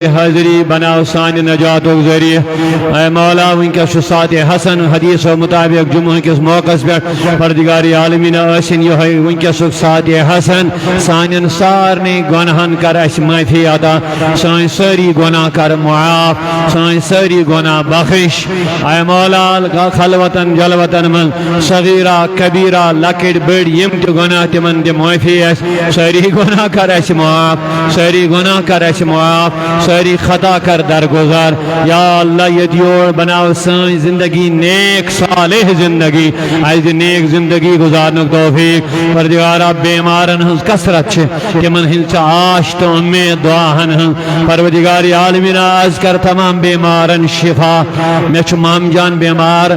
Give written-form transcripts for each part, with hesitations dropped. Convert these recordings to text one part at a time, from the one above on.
حاضری بناو سان نجات و ذریعہ اے مولا ونکس سات حسن حدیث و مطابق جمعہ کس موقع پہ پردگار عالمین ٲسِن یہے ونکس سات حسن سان سارنی گناہن کر اس معافی عطا سان ساری گناہ کر معاف سان ساری گناہ بخش اے مولا خلوتن جلوتن من صغیرہ کبیرہ لکٹ بڑ یم تہ گناہ تمن دِ معافی اس ساری گناہ کر اس معاف ساری گناہ کر اس معاف ساری خطا کر درگزار یا اللہ یہ دیور بناو سان زندگی نیک صالح زندگی ایز نیک زندگی گزارنے توفیق پروردگارا بیمارن ہنس کثرت چھے تمن ہنس آش تو امید دعاہن ہن پروردگار عالمین آز کر تمام بیمارن شفا میں چھو مام جان بیمار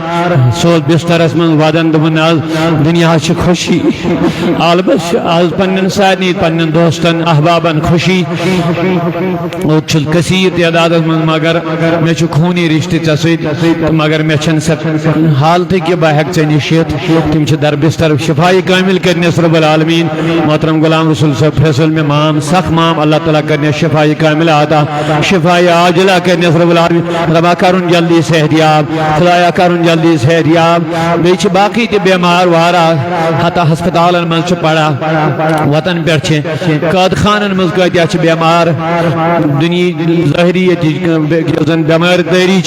سوز بسترس من ودن دمن آز دنیا چھ خوشی آلبس آز پنن سادنی پنن دوستن احبابن خوشی چھل کثیر تعداد من مگر میں چھو خونی رشتہ تصوید مگر میں چھن حالت کہ بہ ہیک ژے نشیت تم چھ در بستر شفائی کامل کرنے رب العالمین محترم غلام رسول صاحب فیصل میں مام سخ مام اللہ تعالیٰ کرنے شفائی کامل عطا شفائی عاجلہ کرنے رب العالمین ربا کرن جلدی صحت یاب خدایا کرن جلدی صحت یاب بیچ باقی تے بیمار وارا حتی ہسپتالن من چھ پڑا وطن پر چھ قاد خانن من کتیا چھ بیمار دنیا ظاہری بیمار داری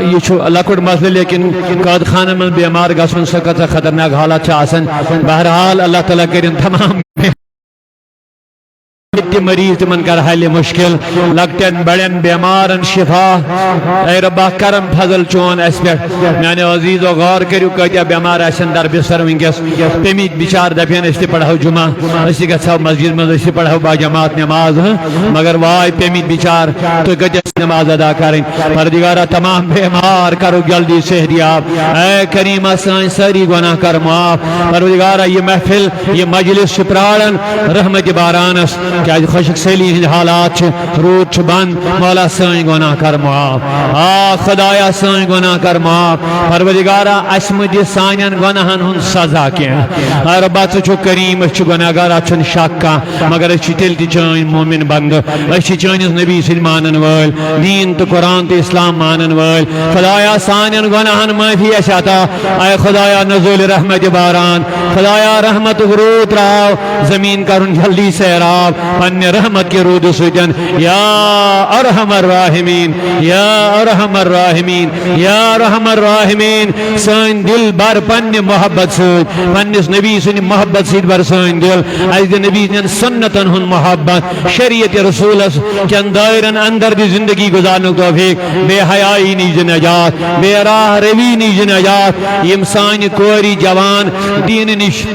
یہ لکٹ مسئلہ لیکن قاد خانہ من بیمار گھن سخت خطرناک حالات آسان بہرحال اللہ تعالیٰ کرن تمام مریض تمن کر حل مشکل لکٹن بڑن بیمارن شفا اے ربا کرم فضل چون اس پہ میانے عزیز و غور کریو کتیا بیمار آسن در بستر ونکس تمی بچار دپین اس پڑھو جمعہ اس گھو مسجد میں اس پڑھو با جماعت نماز مگر وائے تمی بچار تو کتیا نماز ادا کریں پروردگارا تمام بیمار کرو جلدی صحت یاب اے کریم سان ساری گناہ کر معاف پروردگارا یہ محفل یہ مجلس شپرارن رحمت بارانس کہ خشک سیلی ہند حالات رود چھ بند مولا سائیں گناہ کر معاف خدایا سائیں گناہ کر معاف پروردگارا اسم دی سائنین گناہن ہن سزا کیا ربا چھ کریم چھ گناہگارا چھن شکا مگر اچھی تل تی چائن مومن بند اچھی چائنس نبی صلی مانن وال دین تو قرآن تو اسلام مانن وال خدایا سائنین گناہن معافی اشاتا اے خدایا نزول رحمت باران خدایا رحمت غروت راو زمین کرن جلدی سیراب پن رحمت کے رود سجن یا ارحم الراحمین یا ارحم الراحمین یا ارحم الراحمین سائن دل بر پن محبت سج پنس نبی سن محبت سید بر سائن دل ایز نبی سن سنتن ہن محبت شریعت رسول چند دائرن اندر دی زندگی گزارنے توفیق بے حیائی نیز نجات بے راہ روی نیز نجات یم سائن کوری جوان دین نش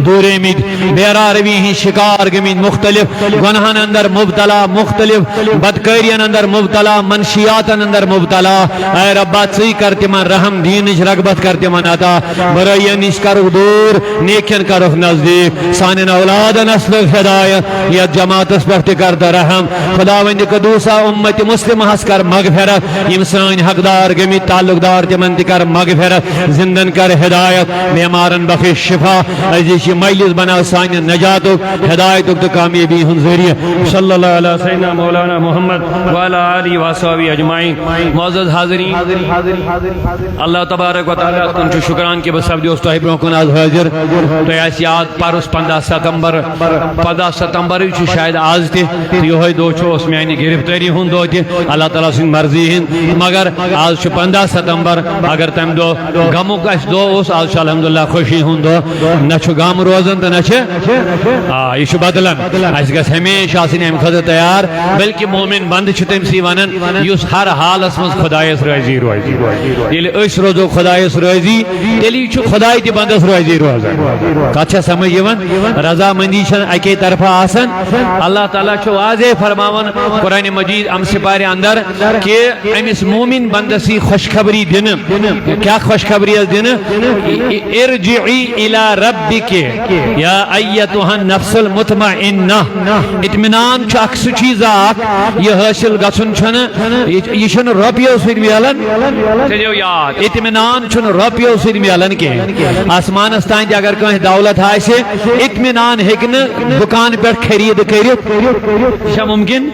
دورے مید بے راہ روی ہی شکار گمید مختلف گناہن اندر مبتلا مختلف بدکارین اندر مبتلا منشیاتن اندر مبتلا اے ربا ژے کر تمن رحم دینچ رغبت کر تمن عطا برائین نش کرک دور نیکین کرک نزدیک سانن اولاد نسل ہدایت یا جماعتس پہ تہ کر رحم خداوند قدوسا امت مسلم ہس کر مغفرت یم سان حقدار گمت تعلق دار تمن تہ کر مغفرت زندن کر ہدایت بیمارن بخش شفا عزیز مجلس بنا سان نجات ہدایت تو کامیابی ہن ذریعہ صلی اللہ علیہ سیدنا مولانا محمد وعلی آلہ وصحبہ اجمعین معزز حاضرین اللہ تبارک و تعالی کن چھ شکران کہ بس اب دوست برو کن آز حاضر تو اس یاد پرس 15 ستمبر چھ شاید آز تہ یہ دو چھ میانہ گرفتاری ہند دو تہ اللہ تعالیٰ سن مرضی ہند مگر آز چھ 15 ستمبر اگر تم دو غمک اس دو اس آز الحمدللہ خوشی ہند دو نہ چھ غم روزن تو نہ چھ یہ بدلن اس گھس ہمیشہ آسن ام خاطر تیار بلکہ مومن بند چھ تم سی ونن یس ہر حالس مز خدایس راضی روزی یل اس روزو خدایس راضی تیلی چھ خدای تہ بندس راضی روزان کتھ سمجھ یوان رضا مندی چھ اکی طرف آسن اللہ تعالیٰ چھ واضح فرماون قرآن مجید ام سپارے اندر کہ امس مومن بندسی خوشخبری دن کیا خوشخبری دن ارجعی الی ربک یا ایتها النفس المطمئنہ اطمینان اخ سہ چیز یہ حاصل گھن یہ روپیو سی ملان تھو یاد اطمینان روپیو سی ملان کی آسمانس تان اگر کھانا دولت آسہ اطمینان ہیکہ دکان پہ خرید کرت ممکن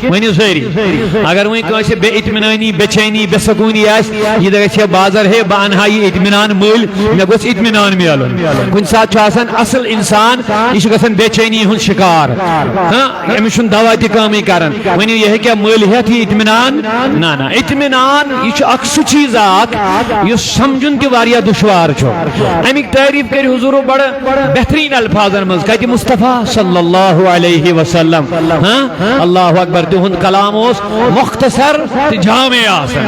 ونو ساری اگر ویسے بے اطمینانی بے چینی بے سکونی یہ گھے بازر ہے بہ انہا یہ اطمینان مل مے گوس اطمینان ملن کن سات اصل انسان یہ گھن بے چینی ہند شکار امس دوا تہ کمی کران ونو یہ کیا مل ہیت یہ اطمینان نا اطمینان یہ اخ سہ چیز اس سمجھن تہ واریاہ دشوار امیک تعریف کر حضور بڑا بہترین الفاظن مز کت مصطفیٰ صلی اللہ علیہ وسلم اللہ اکبر تہد کلام اس مختصر تو جامع آسان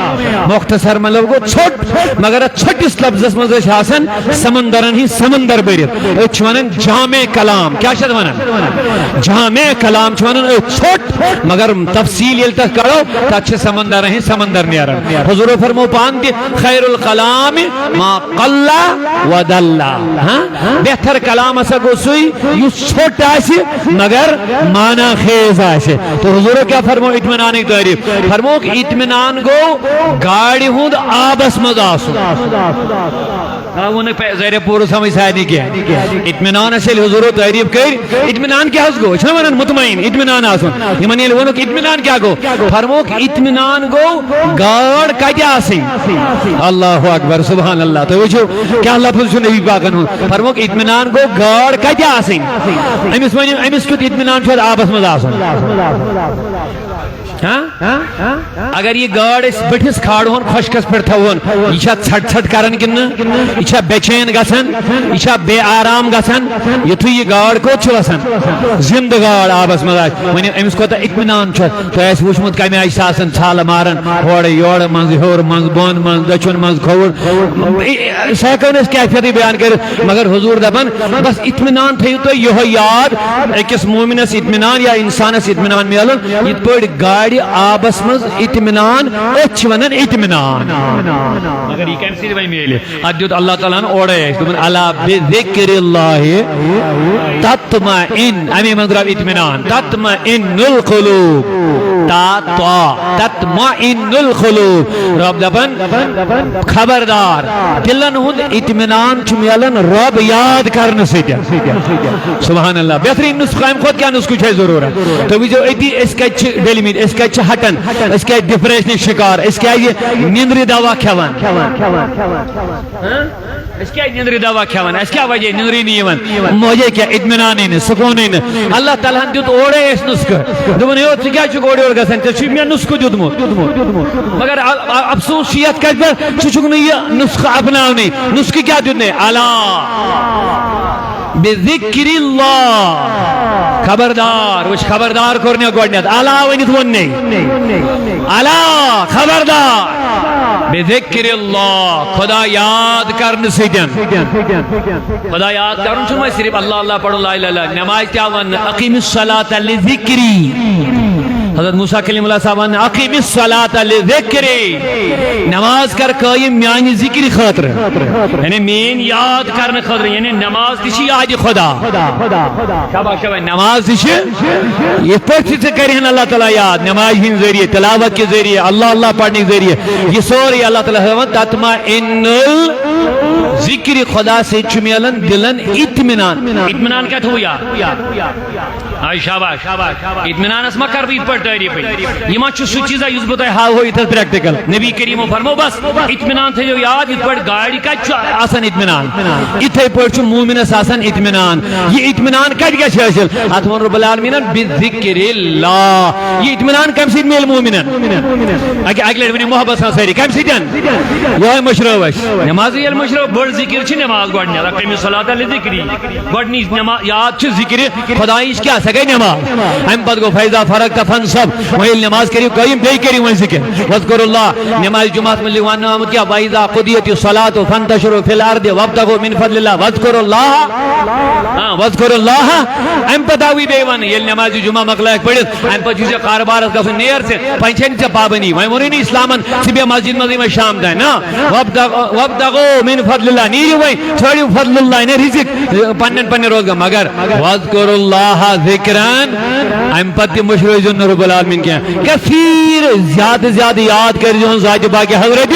مختصر مطلب گو ژھوٹ مگر ژھوٹس لفظس مز آسان سمندرن ہی سمندر برت ون جامع کلام کیا ونان جامع کلام ونان ژھوٹ مگر تفصیل یل تک کرو تک سمندر ہی سمندر نیران حضور فرمو پان تہ خیر الکلام ما قل و دل بہتر کلام ہسا گو سی ژھوٹ مگر مانا خیز تو حضور کیا فرمو اطمینان تعریف فرمو اطمینان گو گاڑی ہند آبس مز زیر پور سمجھ سارے کی اطمینان حضور تعریف کر اطمینان کیا گو ونان مطمئن اطمینان آن ونک اطمینان کیا گو فرموک اطمینان گو گاڑ کتہ آسن اللہ اکبر سبحان اللہ تو وچھو کیا لفظ نبی پاکن فرموک اطمینان گو گاڑ کتہ آسن امس کت اطمینان آبس مز آسن اگر یہ گاڑ بٹھس کھاڑ خشکس پہ تھون یہ ژھٹ ژھٹ کران کن یہ بے چین گھان یہ بے آرام گھان یتھے یہ گاڑ کوت وسان زندہ گاڑ آبس مز ون امس کوتہ اطمینان تہ وچمت کمہ آئی آسان ژھال ماران ہورے یورے مز ہیور مز بون مز دچن مز کھوور سہ ہیکو نہ کیفیت بیان کر مگر حضور دپان بس اطمینان تھیو تھی یہ یاد اکس مومنس اطمینان یا انسانس اطمینان ملن یت پہ گاڑ آبس مز اطمینان ونان اطمینان مگر یہ کم سی میلے ات دیت اللہ تعالیٰ اوڑے اللہ بذکر اللہ تطمئن امی من درو اطمینان تطمئن القلوب تطمئن القلوب رب دپان خبردار دلن ہند اطمینان ملن رب یاد کرنے ستیا سبحان اللہ بہترین نسخہ ام کھت کیا نسخہ ضرورت تو وچھو اتی اس کت ڈیلیمٹ اس کت ہٹن اس کت ڈپریشن شکار اس کیا یہ نیندر دوا کھوان اس کیا نیندر دوا کھوان اس کیا وجہ نیندر نہیں مجھے کیا اطمینان نہیں سکون نہیں اللہ تعالیٰ دیت اوڑے اس نسخہ دپن یو ژٕ کیٛازِ چھُکھ اورٕ یورٕ گژھان ژےٚ چھُے مےٚ نسخہ دیُتمُت مگر افسوس چھُ یتھ کتھ پٮ۪ٹھ ژٕ چھُکھ نہٕ یہِ نسخہ اپناونٕے نسخہ کیٛاہ دیُتنَے الا بذکر اللہ خبردار وچ خبردار کورنے گوڑنیت الا ونیت وننے الا خبردار بذکر اللہ خدا یاد کرنے سیدن خدا یاد کرن چھو میں صرف اللہ اللہ پڑھو لا الہ الا نماز کیا ون اقیم الصلاۃ لذکری حضرت موسیٰ کلیم اللہ صاحب نے اقیم الصلاۃ لذکری نماز کر قائم میانی ذکر خاطر یعنی مین یاد کرنے خاطر یعنی نماز تشی یاد خدا شاباش شاباش نماز تشی یہ پڑھتی سے کریں اللہ تعالیٰ یاد نماز ہی ذریعے تلاوت کے ذریعے اللہ اللہ پڑھنے کے ذریعے یہ سوری اللہ تعالیٰ تطمئن ذکر خدا سے چمیلن دلن اطمینان اطمینان کیا تھو یا شاباش اطمینان اسما کر بھی پڑھ تعریف یہ ما چھ سو چیزا یوز بتائی ہاو ہوئی تھا پریکٹیکل نبی کریم فرمو بس اطمینان تھے جو یاد ات پڑھ گاڑی کا آسان اطمینان اتھے پڑھ چھ مومنس آسان اطمینان یہ اطمینان کٹ گیا حاصل اتمن رب العالمین بذکر اللہ یہ اطمینان کم سید میل مومنن اگلے ونی محبت سان ساری کم سیدن یہ مشروع نماز یہ مشروع بڑ ذکر چھ نماز گوڑنی رقم الصلاۃ لذکری گوڑنی یاد چھ ذکر خدایش کیا سگے نماز ہم پتہ گو فیضا فرق تفن سب وہی نماز کریو قائم بے کریو وہی ذکر وذکر اللہ نماز جمعہ میں لگوانا آمد کیا وَإِذَا قُضِيَتِ الصَّلَاةُ فَانْتَشِرُوا فِي الْأَرْضِ وَابْتَغُوا مِنْ فَضْلِ اللَّهِ وَاذْكُرُوا اللَّهَ وَاذْكُرُوا اللَّهَ ام پتاوی بیوان یہ نماز جمعہ مقلق پڑھت ام پتہ جسے کاروبار کا نیر سے پنچن سے پابندی وہی مرینی اسلامن سبے مسجد مزید شام دا نا وَابْتَغُوا مِنْ فَضْلِ اللَّهِ نیری وہی چھوڑی فضل اللہ نے رزق پنن روزگار مگر وَاذْكُرُوا اللَّهَ ذکران ام پتہ مشروع رب العالمین کیا کثیر زیادہ زیادہ یاد کر جو ذات باقی حضرت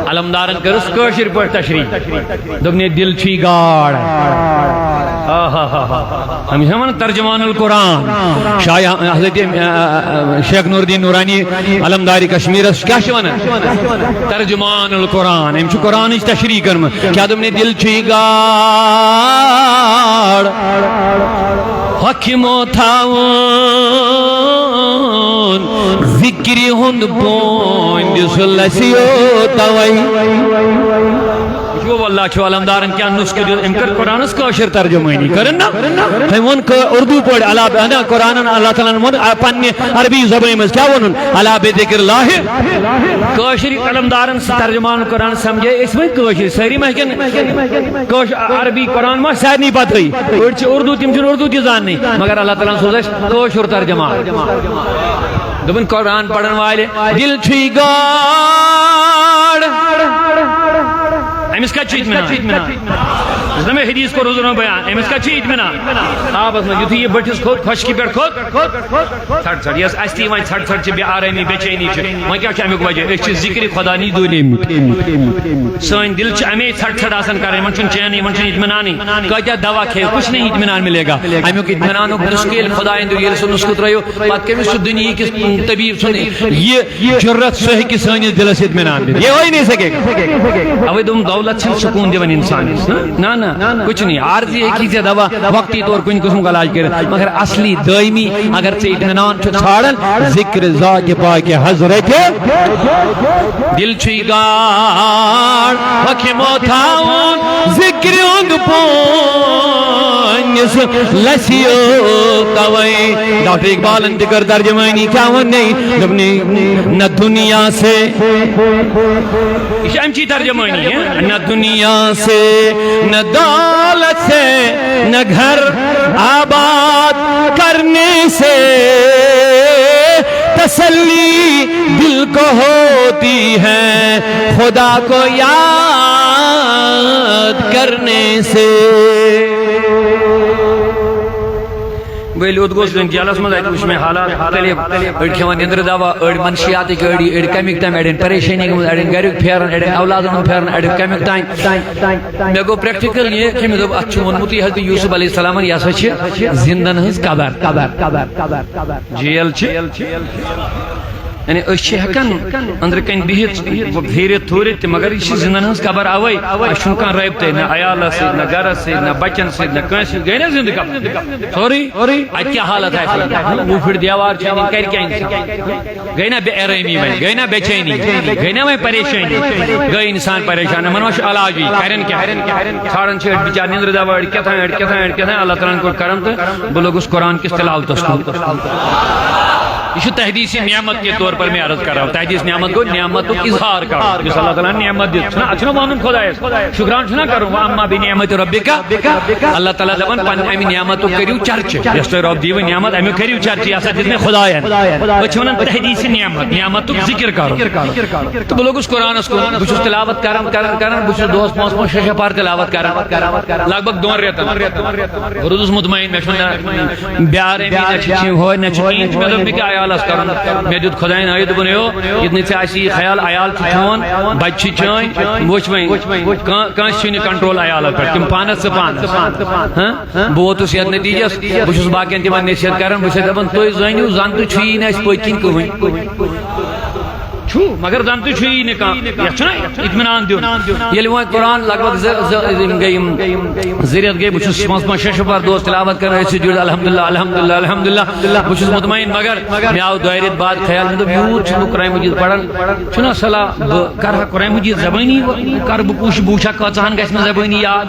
علمدارن کرس کشر پر تشریح دبنی دل چھی گاڑ ہم ہمن ترجمان القرآن شاہ حضرت شیخ نور الدین نورانی علمداری کشمیر کیا شوان ترجمان القرآن ہم چھ قرآن تشریح کرم کیا دبنی دل چھی گاڑ حکمو تھاون ذکری ہند پوند سلسیو توائی واللہ چھو علمدارن کیا نسخہ جو امکر قرآن اس کاشر ترجمانی کرن نا ہم ان کو اردو پڑھ علا قرآن اللہ تعالیٰ نے پنی عربی زبانی میں کیا ونن علا بذکر اللہ کاشر علمدارن ترجمان قرآن سمجھے اس میں کاشر ساری محکن عربی قرآن میں ساری نہیں پتہ ہوئی اڑچ اردو تم چن اردو کی زان نہیں مگر اللہ تعالیٰ نے سوزش کاشر ترجمان دبن قرآن پڑھن والے دل چھوئی گاڑ امس کا چیت منا میں حدیث کو روزانہ بیان امس کا چیت منا آپ اس میں یتھی یہ بٹس کھود خشکی پر کھود تھڑ تھڑ یس استی وائن تھڑ تھڑ چھ بے آرامی بے چینی چھ میں کیا امیک وجہ اس چھ ذکر خدا نہیں دولے سوین دل چھ امی تھڑ تھڑ آسن کرے من چن چینی من چن اطمینانی کہتا دوا کھے کچھ نہیں اطمینان ملے گا امیک اطمینان مشکل خدا اندر یہ رسول نسخت رہیو بات کہ اس دنیا کی طبیب سن یہ جرت سہ کی سانی دل سے اطمینان یہ ہو ہی نہیں سکے گا اوے تم دولت سے سکون دیون انسان نا نا کچھ نہیں عارضی ایک ہی سے دوا وقتی طور کن قسم کا علاج کرے مگر اصلی دائمی اگر سے اطمینان چھو چھاڑن ذکر ذات پاک حضرت دل چھوئی گاڑ حکمو تھاون ذکر انگ پونس لسیو توائی ڈاکٹر اقبال انتکر ترجمانی کیا وہ نہیں نہ دنیا سے یہ امچی ترجمانی ہے نہ دنیا سے نہ دولت سے نہ گھر آباد کرنے سے تسلی دل کو ہوتی ہے خدا کو یاد کرنے سے ویلی ادگوز دن جالس مزا ہے اس میں حالات مختلف اڑ کھوان اندر دوا اڑ منشیات کے اڑ کیمک ٹائم اڑ پریشانی کے اڑ گھر پھیرن اڑ اولادن پھیرن اڑ کیمک ٹائم میں کو پریکٹیکل یہ کہ میں اچھو منمتی حضرت یوسف علیہ السلام یا سچ زندن ہز قبر جیل چھ یعنی اس ہکن اندر کن بہت پھیرت تھورت مگر یہ زندن ہز قبر آوئی اشن کان رابطہ نہ عیال سے نہ گھر سے نہ بچن سے نہ کنس گئی نا زندگی سوری ات کیا حالت ہے وہ پھر دیوار چینی کر کیا گئی نا بے ارمی میں گئی نا بے چینی گئی نا میں پریشانی گئی انسان پریشان من وش علاج بھی کرن کیا کھاڑن چھ بیچار نیندر دا وڑ کیا تھا اللہ تعالی کو کرم تو بلوگ اس قرآن کی تلاوت یہ تحدیث نعمت کے طور پر میں عرض کر رہا ہوں تحدیث نعمت کو نعمت کو اظہار کرو جس اللہ تعالیٰ نے نعمت دی اچھنا وانن خدا ہے شکران چھنا کرو اما بنعمت ربک اللہ تعالیٰ دپن پن امی نعمت کریو چرچ یس تو رب دیو نعمت امی کریو چرچ یا جس میں خدا ہے بچون تحدیث نعمت تو ذکر کرو تو بلوگ اس قرآن اس کو بچ تلاوت کرن بچ دوست پانچ شش پار تلاوت کرن لگ بھگ 2 ریت روز مطمئن میں چھنا بیارے میں نچھی ہوئے نچھی میں دب کیا عیالس کرن میں دیت خداین آید بنیو اتنی سے ایسی خیال عیال چھون بچی چوئیں وچ میں کانس چھنی کنٹرول عیال پر تم پانس سے پانس بہت اس یاد نتیجہ بچ اس باقی تمن نصیحت کرن بچ دپن تو زانیو زان تو چھوئی نہ اس پوچین کوئی چھو مگر زان تو چھوئی نہ کا یہ چھنا اطمینان دیو یلی وہ قرآن لگ بھگ گئی زریت گئی بچ اس شش بار دوست تلاوت کر رہے سے جڑ الحمدللہ بچ مطمئن مگر میں آو دائرت بعد خیال میں یوت چھو قرآن مجید پڑھن چھنا صلاح کر قرآن مجید زبانی کر بکوش بوشا کچھان گیس میں زبانی یاد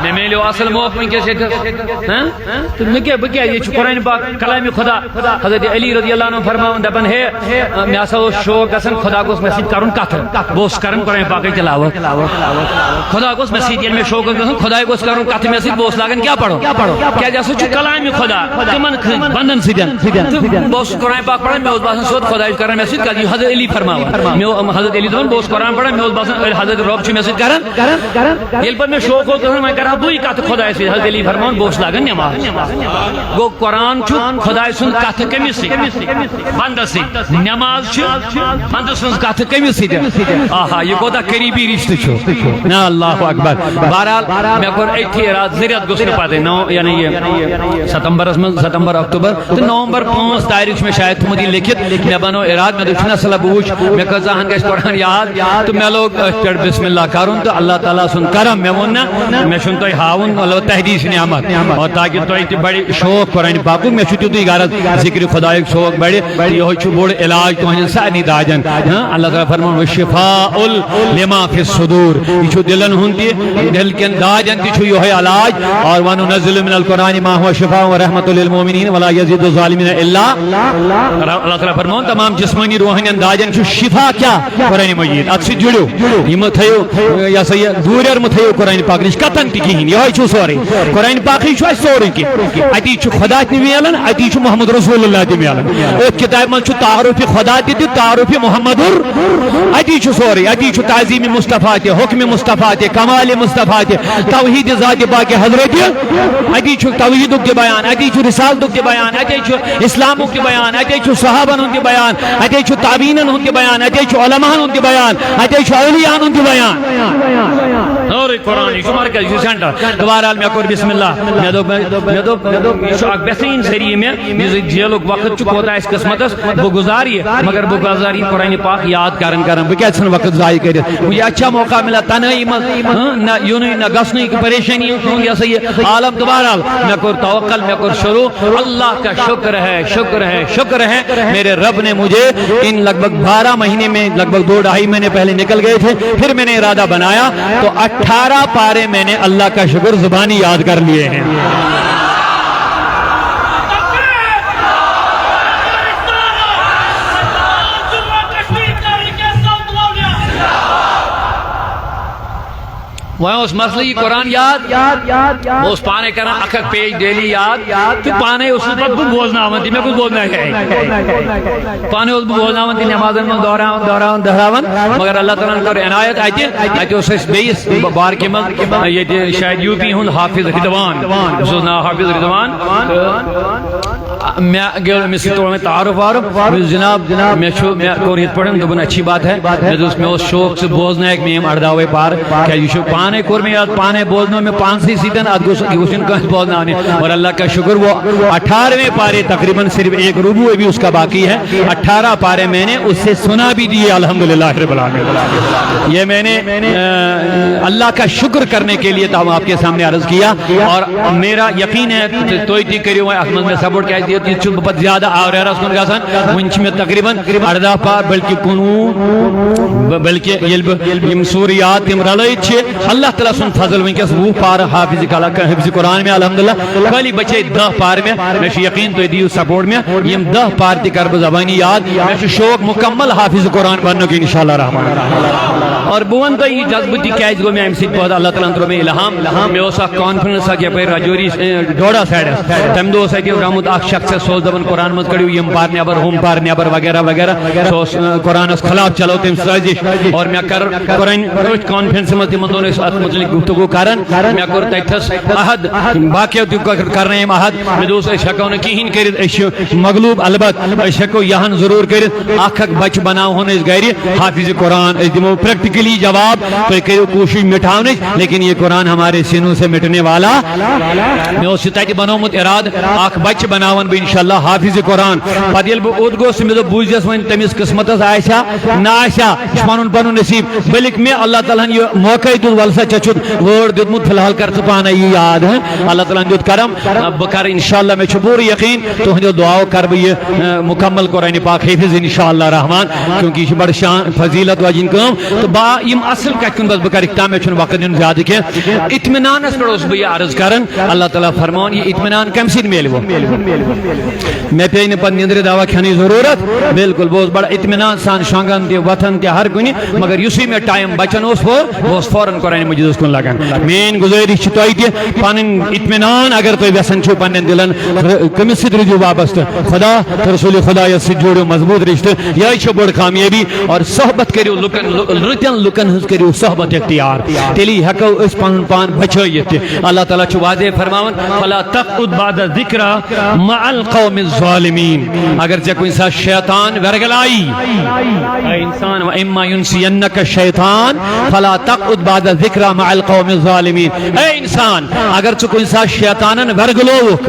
میں میلیو اصل موقع میں کیسے تھا تو میں کیا بکیا یہ قرآن پاک کلام خدا حضرت علی رضی اللہ عنہ فرماؤں دپن ہے میں ایسا وہ شوق اصلا خدا کو اس مسجد کرن کتر بوس کرن قرآن پاک تلاوت خدا کو اس مسجد میں شوق اصلا خدا کو اس کرن کتر مسجد بوس لاگن کیا پڑھو کیا جیسے چھو کلام خدا تمن بندن سیدن بوس قرآن پاک پڑھن میں اس باسن سوت خدا کرن مسجد کا حضرت علی فرماؤں میں حضرت علی دپن بوس قرآن پڑھن میں اس باسن حضرت رب چھو مسجد کرن یل پر میں شوق ہوتا ہوں میں کرن کرا بوئی کت خدا سی حضرت علی فرمان بوس لاگن نماز گو قرآن چھو خدا سن کت کمی سی بندہ سی نماز چھو بندہ سن کت کمی سی آہا یہ کوتا قریبی رشتہ چھو نا اللہ اکبر بہرحال میں کور ایتھی رات زریعت گسن پاتے نو یعنی یہ ستمبر اکتوبر تو نومبر 5 تاریخ میں شاید تمہیں لکھت میں بنو اراد میں دچھنا صلاح بوچھ میں کہا گش قرآن یاد تو میں لوگ پھر بسم اللہ کروں تو اللہ تعالیٰ سن کرم میں وننا میں شن تو ہاون اللہ تحدیث نعمت اور تاکہ تو ایتی بڑی شوق قرآن پاکو میں چھتی تو غرض ذکر خدا ایک شوق بڑے یہ ہوئی چھو بوڑ علاج تو ہنجن سانی داجن اللہ تعالیٰ فرمان وشفاء لما فی الصدور یہ چھو دلن ہنتی دل کن داجن تی چھو یہ ہوئی علاج اور وَنُنَزِّلُ مِنَ الْقُرْآنِ مَا هُوَ شِفَاءٌ وَرَحْمَةٌ لِلْمُؤْمِنِينَ وَلَا يَزِيدُ الظَّالِمِينَ إِلَّا اللہ تعالیٰ فرمان تمام جسمانی روحانی انداجن چھو شفا کیا قرآن مجید اکسی جڑو یہ متھیو یا سید دوریر متھیو قرآن پاک نش کتن تی کہین یہ ہوئی چھو سوری قرآن پاکی چھو سوری کی اتی چھو خدا تی میلن اتی چھو محمد رسول اللہ تی میلن اوت کتاب من چھو تعارف خدا تی تعارف محمد اتی چھو سوری اتی چھو تعظیم مصطفیٰ تی حکم مصطفیٰ تی کمال مصطفیٰ تی توحید ذات پاک حضرت اتی چھو توحید کے بیان اتی چھو رسالت کے بیان اتی چھو اسلام کے بیان اتی چھو صحابہ کے بیان اتی چھو تابعین کے بیان اتی چھو علماء کے بیان اتی چھو اولیاء کے بیان اور قرآن شمار کا سینٹر دوبارہ میں کور بسم اللہ میں دو اک بہترین ذریعے میں جیلک وقت چھ کوتا اس قسمت وہ گزاری مگر وہ گزاری قرآن پاک یاد کرن بہ کیا چھن وقت ضائع کرت مجھے اچھا موقع ملا تنہائی نہ یون نہ گسنے کی پریشانی یا یہ عالم دوبارہ میں کور توکل میں کور شروع اللہ کا شکر ہے شکر ہے شکر ہے میرے رب نے مجھے ان لگ بھگ 12 مہینے میں لگ بھگ 2-2.5 مہینے پہلے نکل گئے تھے پھر میں نے ارادہ بنایا تو 18 پارے میں نے اللہ کا شکر زبانی یاد کر لیے ہیں وہ اس مسئلہ قرآن یاد وہ اس پانے کرنا اکھ پیج ڈیلی یاد تو پانے اس پر بولنا آمد میں کچھ بولنا ہے پانے اس پر بولنا آمد نمازن میں دہراون مگر اللہ تعالیٰ نے عنایت آئیتی اس بیس بار کے مل یہ شاید یو پی ہوں حافظ رضوان اس نا حافظ رضوان میں گل میں توڑ میں تعارف جناب میں کور ہت پڑھن دبن اچھی بات ہے میں اس شوق سے بوزنا ایک میم ارداوے پار کیا یہ شو پانے کور میں یاد پانے بوزنوں میں 5 سیدن گوشن کا بولنا آنے اور اللہ کا شکر وہ 18ویں پارے تقریباً صرف 1 ربع بھی اس کا باقی ہے 18 پارے میں نے اس سے سنا بھی دیے الحمدللہ رب العالمین یہ میں نے اللہ کا شکر کرنے کے لیے تھا آپ کے سامنے عرض کیا اور میرا یقین ہے توئی تی کریو احمد میں سپورٹ کیا دیتی چھو بہت زیادہ آور ہے رسکن گاسن ونچ میں تقریباً 18 پار بلکہ کنو بلکہ یم سوریات یم رلائت چھے اللہ تعالیٰ سن فضل ونکس وہ پار حافظ قرآن میں الحمدللہ کلی بچے 10 پار میں یقین تو دیو سپورٹ میں یم 10 پار تی کرب زبانی یاد میں شوق مکمل حافظ قرآن بننے کی انشاءاللہ رحمان اور بون تو یہ جذبتی کیج گو میں امسی پہتا اللہ تعالیٰ انترو میں الہام میں اسا کانفرنس آگیا پر راجوری ڈوڑا سائڈ ہے تم دو سائڈی رحمت آخ شخص سوز دبن قرآن مت کریو یم پار نیابر ہوم پار نیابر وغیرہ وغیرہ قرآن اس خلاف چلو تم سازش اور میں کر قرآن کانفرنس میں تم دونوں اس متعلق گفتگو کرن میں کر تیتھس احد باقی تو کرنے ہیں احد میں دوسرے شکو نے کہیں کرت مغلوب البت شکو یہاں ضرور کرت اخ بچ بناو ہونے اس غیر حافظ قرآن دمو پریکٹیکلی جواب تو کرو کوشش مٹھانے لیکن یہ قرآن ہمارے سینوں سے مٹنے والا میں اس تیتی بنومت اراد اخ بچ بناون بھی انشاءاللہ حافظ قرآن پدیل بو اود گو سے میں بوجھس وین تمیز قسمت عائشہ نہ عائشہ شمانون پنو نصیب بلک میں اللہ تعالیٰ نے موقع دو ولسا چچت ورڈ دیتمت فی الحال کرت پانا یہ یاد ہے اللہ تعالیٰ نے دیت کرم بکر انشاءاللہ میں چھپور یقین تو ہندو دعاو کر بھی مکمل قرآن پاک حفظ انشاءاللہ رحمان کیونکہ یہ بڑا شان فضیلت واجن کام تو با یم اصل کہتن بس بکر اکتام میں چھن وقت دن زیادہ کے اطمینان اس پر اس بھی عرض کرن اللہ تعالیٰ فرمان یہ اطمینان کم سید میل وہ میں پینے پر نیندر دعویٰ کھانی ضرورت بالکل بہت بڑا اطمینان سان شانگان تے وطن تے ہر کنی مگر یوسی میں ٹائم بچن اس وہ فوراً قرآن مجید اس کن لگن مین گزاری چھتوائی تے پانن اطمینان اگر تو ویسن چھو پانن دلن کمی صد رجوع وابست خدا رسول خدا یا صد جوڑو مضبوط رشتہ یا چھو بڑ کامیابی اور صحبت کریو رتن لکن ہز کریو صحبت اختیار تیلی ہکو اس پان پان بچائیت اللہ تعالیٰ چھو واضح فرماون فلا تقعد بعد ذکر مع القوم الظالمین اگر چا کوئی انسان شیطان ورگلائی اے انسان و اما ینسینک الشیطان فلا تقعد بعد ذکر مع القوم الظالمین اے انسان اگر چا کوئی انسان شیطانن ورگلوک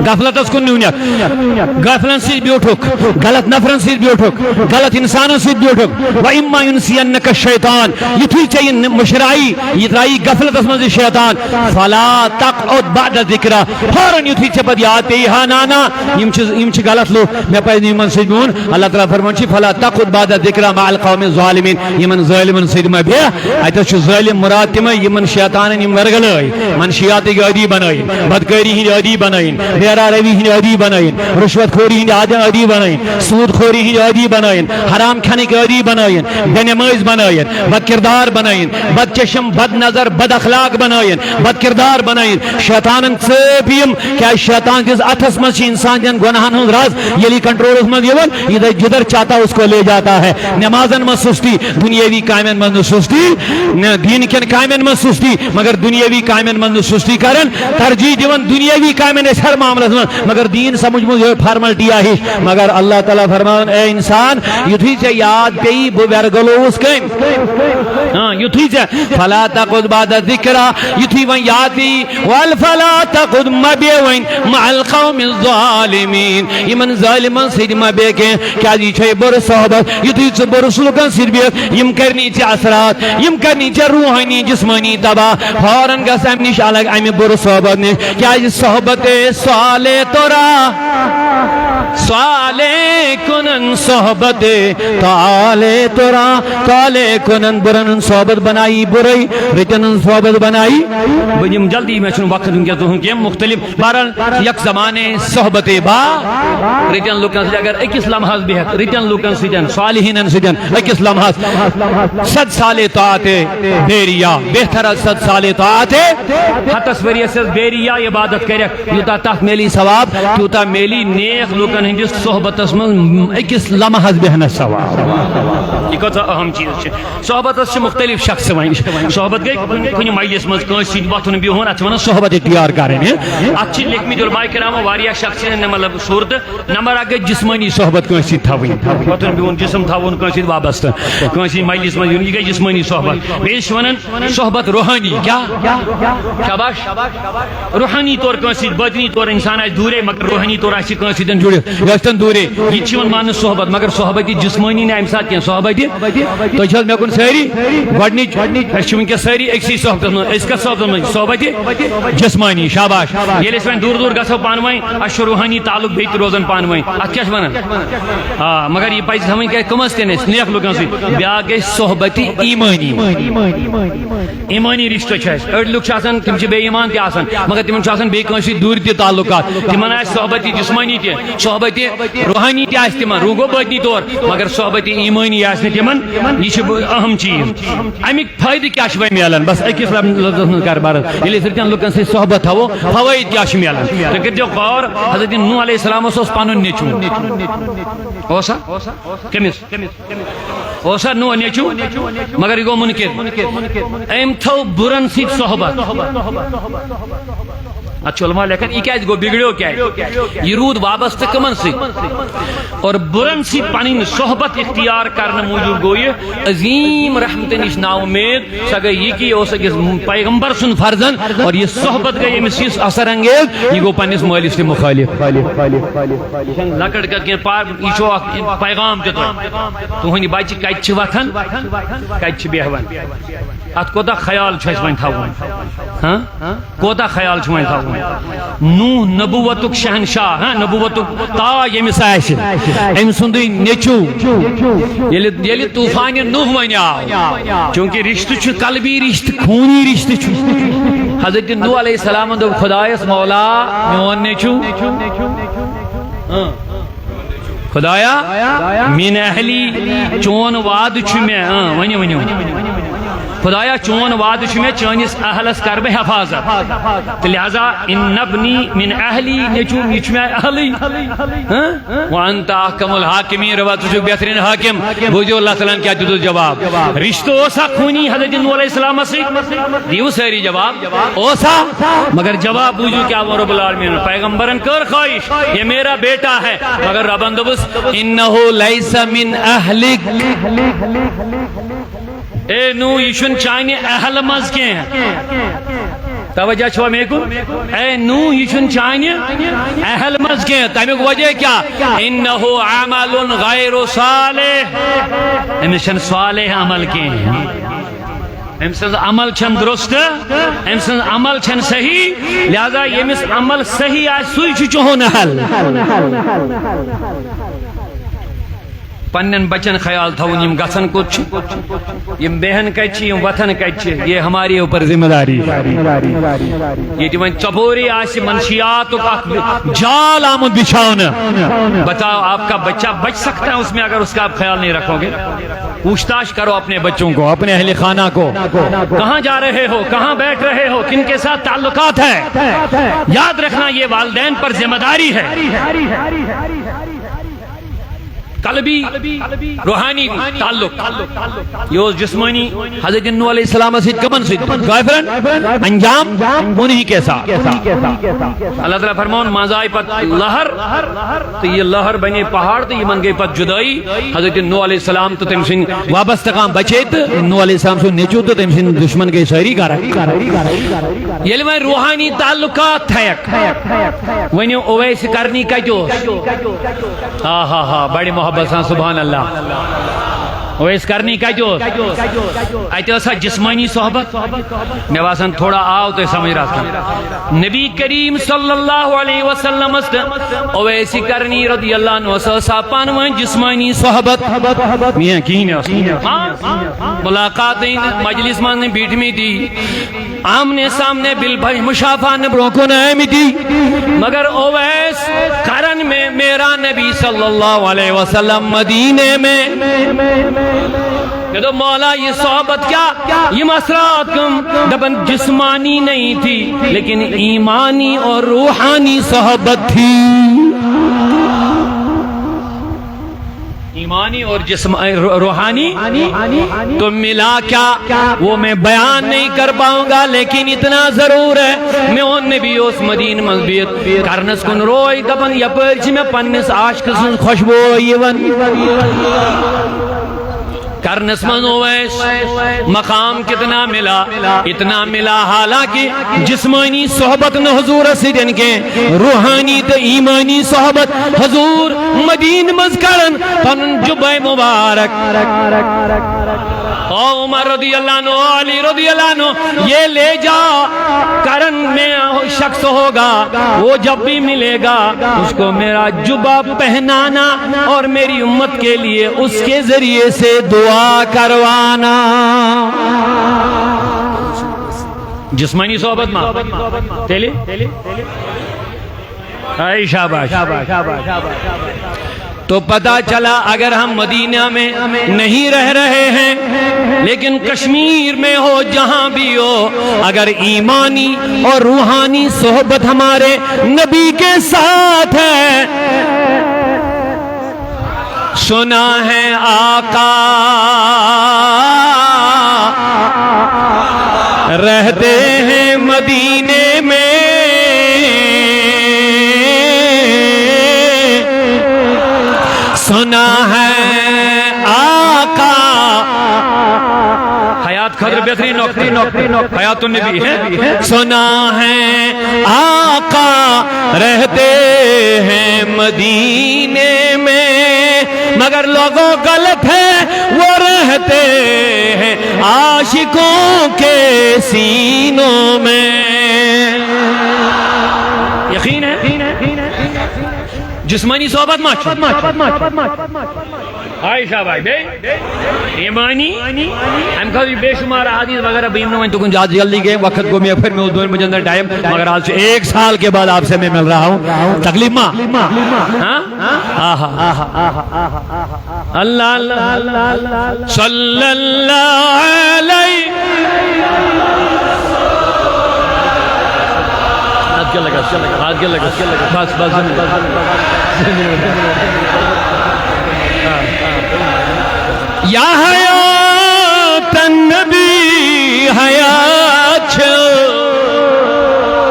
غفلت اس کن نیونیک غفلن سی بیوٹھک غلط نفرن سی بیوٹھک غلط انسانن سی بیوٹھک و اما ینسینک الشیطان یتھی چاہیے مشرائی یترائی غفلت اس منزی شیطان فلا تقعد بعد ذکر فوراً یتھی چپد یاد پی ہاں نانا یم چھ غلط لو میں پاس نیمن سی بیون اللہ تعالیٰ فرمان چھ فلا تقعد بعد ذکر مع القوم الظالمین یمن ظالمن سی میں بیا ایتو چھ ظالم مراد تم یمن شیطانن یم ورگلائیں منشیات کی عادی بنائیں بدکاری ہند عادی بنائیں بیرا روی ہند عادی بنائیں رشوت خوری ہند عادی بنائیں سود خوری ہند عادی بنائیں حرام کھانے کی عادی بنائیں بے نماز بنائیں بد کردار بنائیں بد چشم بد نظر بد اخلاق بنائیں بد کردار بنائیں شیطانن ثبیم کیا شیطان کس اتھس مچ انسان جن گناہن ہند راز یلی کنٹرول اس مز یون ادھر جدھر چاہتا اس کو لے جاتا ہے نمازن میں سستی دنیاوی کامن میں سستی دین کن کامن میں سستی مگر دنیاوی کامن میں سستی کرن ترجیح دیون دنیاوی کامن اس ہر معاملہ میں مگر دین سمجھ مجھے فارملٹی آہی مگر اللہ تعالیٰ فرمان اے انسان یتھی سے یاد پی بو ورگلوس کم ہاں یتھی سے فلا تقعد بعد ذکر یتھی ون یاد پی والفلا تقعد مبیوین مع القوم الظالمین یمن ظالمان سید مبی کے کیا جی چھے بر صحبت یتھی سے بر سلوکن سید بیت یم کرنی چھ اثرات یم کرنی چھ روحانی جسمانی تباہ فوراً گس ام نش الگ امی بر صحبت نے کیا جی صحبت صالح تورا صالح کنن صحبت تالے تورا تالے کنن برن صحبت بنائی برائی رتن صحبت بنائی بجم جلدی میں چھن وقت دوں تو کہ مختلف بہرحال یک زمانے صحبت با رتن لوکن سے اگر ایک اسلام ہاس بہت رتن لوکن سجن صالحین سجن ایک اسلام ہاس 100 سال طاعت بیریا بہتر 100 سال طاعت ہتس وری سے بیریا عبادت کرے یوتا تک میلی ثواب یوتا میلی نیک لوکن ہندس صحبتس من ایک لمحہ بہن ثواب یہ کتا اہم چیز ہے صحبتس مختلف شخص ون صحبت گئی کنی مجلس مز کانس سید وتھن بہن ات ون صحبت اختیار کریں ات چھ لکھمت علماء کرام واریاہ شخص نے مطلب صورت نمبر اگے جسمانی صحبت کانس سید تھاوین وتھن بہن جسم تھاون کانس سید وابستہ کانس مجلس مز یہ گئی جسمانی صحبت بیس ونن صحبت روحانی کیا شاباش روحانی طور کانس سید بدنی طور انسان اس دورے مگر روحانی طور اس کانس سید جڑے یستن دورے یہ چھ مان صحبت مگر صحبت جسمانی نے امسات کی صحبت تو چھ میں کن ساری گڈنی اشمن کے ساری ایک سی صحبت اس کا صحبت جسمانی شاباش یہ لسن دور دور گسو پانویں اش روحانی تعلق بیت روزن پانویں ات کیا ونن ہاں مگر یہ پاس ہمیں کہ کمستن اس نیک لوگن سی بیا گئی صحبت ایمانی ایمانی رشتہ چھ اڑ لوگ آسان تم چھ بے ایمان تہ آسان مگر تم چھ آسان بے کنسی دور تہ تعلقات تمن آس صحبت جسمانی تہ صحبت روحانی تہ آس تمن روگو بدنی طور مگر صحبت ایمانی آس تمن یہ چھ اہم چیز امیک فائدہ کیا چھ ملان بس ایک اسلام کر بار یلی سرتن لوکن سے صحبت تھو فوائد کیا چھ ملان تو کہ جو غور حضرت نوح علیہ السلام اس پانن نیچو اوسا کمس اوسا نو نیچو مگر یہ گو منکر ایم تھو برن سی صحبت اچھا علماء لیکن یہ کیا گو بگڑو کیا یہ رود وابستہ کمن سی اور برن سی پنن صحبت اختیار کرنے موجود گو یہ عظیم رحمت نش نا امید سا گئی یہ کہ اس پیغمبر سن فرزن اور یہ صحبت گئی امس چیز اثر انگیز یہ گو پنس مالس سے مخالف لکڑ کر کے پار یہ پیغام تہندی بچہ کت وتھان کت بیہوان ات کوتا خیال ون تھاون ہاں کوتا خیال ون تھاون نوح نبوتک شہنشاہ ہاں نبوتک تاج یمس آسہ ام سند نیچو یلی طوفان نوح ون آو چونکہ رشتہ چھ قلبی رشتہ خونی رشتہ چھ حضرت نوح علیہ السلام دو خدایس مولا میون نیچو خدایا من اہلی چون وعد چھ میں ونیو خدایا چون وعدہ چھ میں چانس اہلس کر بہ حفاظت لہذا ان نبنی من اہلی نیچو یہ میں اہلی وانت احکم الحاکمین روا تو بہترین حاکم بوجھو اللہ تعالیٰ کیا دیدو جواب رشتہ اوسا خونی حضرت نوح علیہ السلام سے دیو ساری جواب اوسا مگر جواب بوجھو کیا رب العالمین پیغمبرن کر خواہش یہ میرا بیٹا ہے مگر ربان دبس انہو لیس من اہلک اے نو یشن چاہنے اہل مز کے ہیں توجہ چھوا میں کو اے نو یشن چاہنے اہل مز کے ہیں تیمک وجہ کیا انہو عمل غیر صالح امیشن صالح عمل کے ہیں امسن عمل چھن درست امسن عمل چھن صحیح لہذا یہ مس عمل صحیح آج سوئی چوہن اہل پنن بچن خیال تھا یم گسن کچھ یم بہن کچھ یم وطن کچھ یہ ہماری اوپر ذمہ داری یہ جو چپوری آسی منشیات جال آمد بچھاؤن بتاؤ آپ کا بچہ بچ سکتا ہے اس میں اگر اس کا آپ خیال نہیں رکھو گے پوچھ تاچھ کرو اپنے بچوں کو اپنے اہل خانہ کو کہاں جا رہے ہو کہاں بیٹھ رہے ہو کن کے ساتھ تعلقات ہے یاد رکھنا یہ والدین پر ذمہ داری ہے قلبی روحانی تعلق یہ جسمانی حضرت نوح علیہ السلام سے کمن سے غائفرن انجام انہی کے ساتھ اللہ تعالیٰ فرمون مازائی پت لہر تو یہ لہر بنے پہاڑ تو یہ من گئی پت جدائی حضرت نوح علیہ السلام تو تم سن وابستقام بچیت نوح علیہ السلام سے نیچو تو تم سن دشمن کے سہری کارا یہ لئے روحانی تعلقات تھیک ونیو اویس کرنی کا جو بڑی محبت سبحان اللہ ویس کرنی کا جو ایتے اسا جسمانی صحبت میں واسن تھوڑا آؤ تو سمجھ رہا تھا نبی کریم صلی اللہ علیہ وسلم اویسی کرنی رضی اللہ عنہ ساپان وین جسمانی صحبت میاں کین ہے ملاقاتیں مجلس میں بیٹھ میں دی آمنے سامنے بالبھائی مشافہ نبروں کو نائمی دی مگر اویس کرن میں میرا نبی صلی اللہ علیہ وسلم مدینے میں کہ تو مولا یہ صحبت کیا یہ مسرات کم دبن جسمانی نہیں تھی لیکن ایمانی اور روحانی صحبت تھی ایمانی اور روحانی تو ملا کیا وہ میں بیان نہیں کر پاؤں گا لیکن اتنا ضرور ہے میں ان نبی اس مدین مضبیت کرنس کن روئی دبن یا پرچ میں پنس عاشق سن خوشبو یون کرنس من اویس مقام کتنا ملا اتنا ملا حالانکہ جسمانی صحبت نہ حضور سیدن کے روحانی تو ایمانی صحبت حضور مدین مذکرن پن جبہ مبارک عمر رضی اللہ عنہ علی رضی اللہ عنہ یہ لے جا کرن میں شخص ہوگا وہ جب بھی ملے گا اس کو میرا جبہ پہنانا اور میری امت کے لیے اس کے ذریعے سے دعا کروانا جسمانی صحبت ماں تیلی آئی شاباش تو پتا چلا اگر ہم مدینہ میں نہیں رہ رہے ہیں لیکن کشمیر میں ہو جہاں بھی ہو اگر ایمانی اور روحانی صحبت ہمارے نبی کے ساتھ ہے سنا ہے آقا رہتے ہیں مدینے میں سنا ہے آقا حیات خضر بہترین نوکری حیات النبی ہے سنا ہے آقا رہتے ہیں مدینے میں مگر لوگوں غلط ہے وہ رہتے ہیں عاشقوں کے سینوں میں یقین ہے جسمانی صحبت ماچ عائشہ بھائی بے ایمانی ہم کا بھی بے شمار حدیث وغیرہ بیمنوں میں تو کن جلدی گئے وقت کو میں پھر میں اس دور میں جندر ٹائم مگر آج سے 1 سال کے بعد آپ سے میں مل رہا ہوں تکلیف ماں اللہ اللہ صلی اللہ علیہ کیا لگا ہاتھ کیا لگا بس بس یا حیات النبی حیات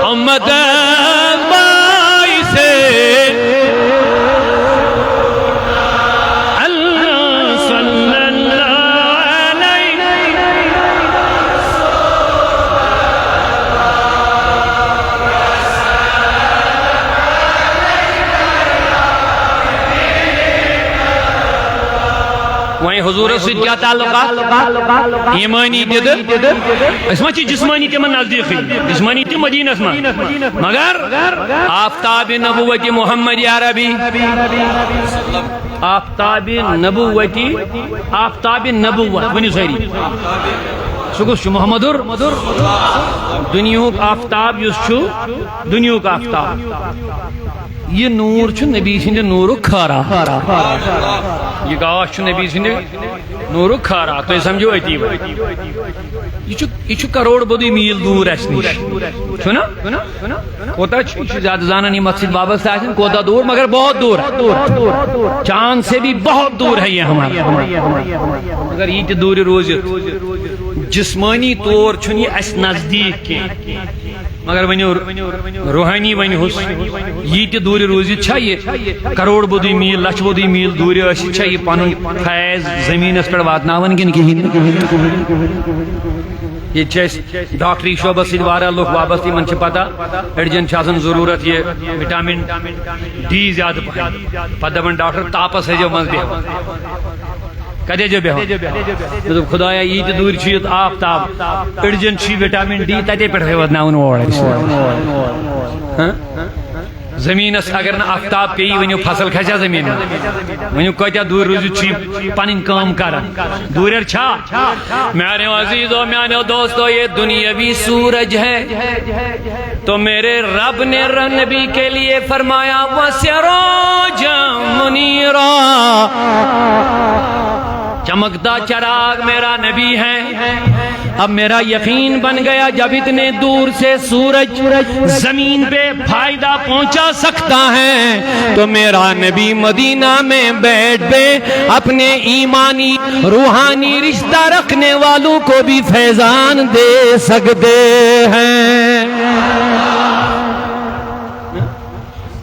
امت بائی سے وہیں حضور سے کیا تعلقات ایمانی دید اس میں جسمانی تمہ نزدیکی جسمانی تم مدینہ مگر آفتاب نبوت محمد عربی آفتاب نبوتی آفتاب نبوت ونی ساری سکس محمد دنیاک آفتاب یس دنیاک آفتاب یہ نور نبی سند نور کھارا یہ گاش نبی سند نور کھارا تو سمجھو اتی یہ کروڑ بدی میل دور اس نش چھنا کوتا زیادہ زانن یہ مسجد وابستہ آسن کوتا دور مگر بہت دور چاند سے بھی بہت دور ہے یہ ہمارا مگر یہ دور روز جسمانی طور چھن یہ اس نزدیک کے مگر ونیو روحانی ون یہ دور روزت یہ کروڑ بدی میل لچھ بدی میل دور یہ پن فیض زمینس پہ واتناون کن کہین یہ ڈاکٹری شعبہ سی لوگ وابستہ ان پتہ اڑجن ضرورت یہ وٹامن ڈی زیادہ پتہ دپان ڈاکٹر تاپس ہے مز کدے جو بیہو خدایا یہ دور چیت آفتاب اڑجن وٹامن ڈی تتے پہ واتناون اور زمینس اگر نا آفتاب پی ونیو فصل کھسیا زمین ونیو کتیا دور روزت پن کام کران دور چھا میانے عزیزو میانے دوستو یہ دنیاوی سورج ہے تو میرے رب نے نبی کے لیے فرمایا وسراجا منیرا چمکتا چراغ میرا نبی ہے اب میرا یقین بن گیا جب اتنے دور سے سورج زمین پہ فائدہ پہنچا سکتا ہے تو میرا نبی مدینہ میں بیٹھ پہ اپنے ایمانی روحانی رشتہ رکھنے والوں کو بھی فیضان دے سکتے ہیں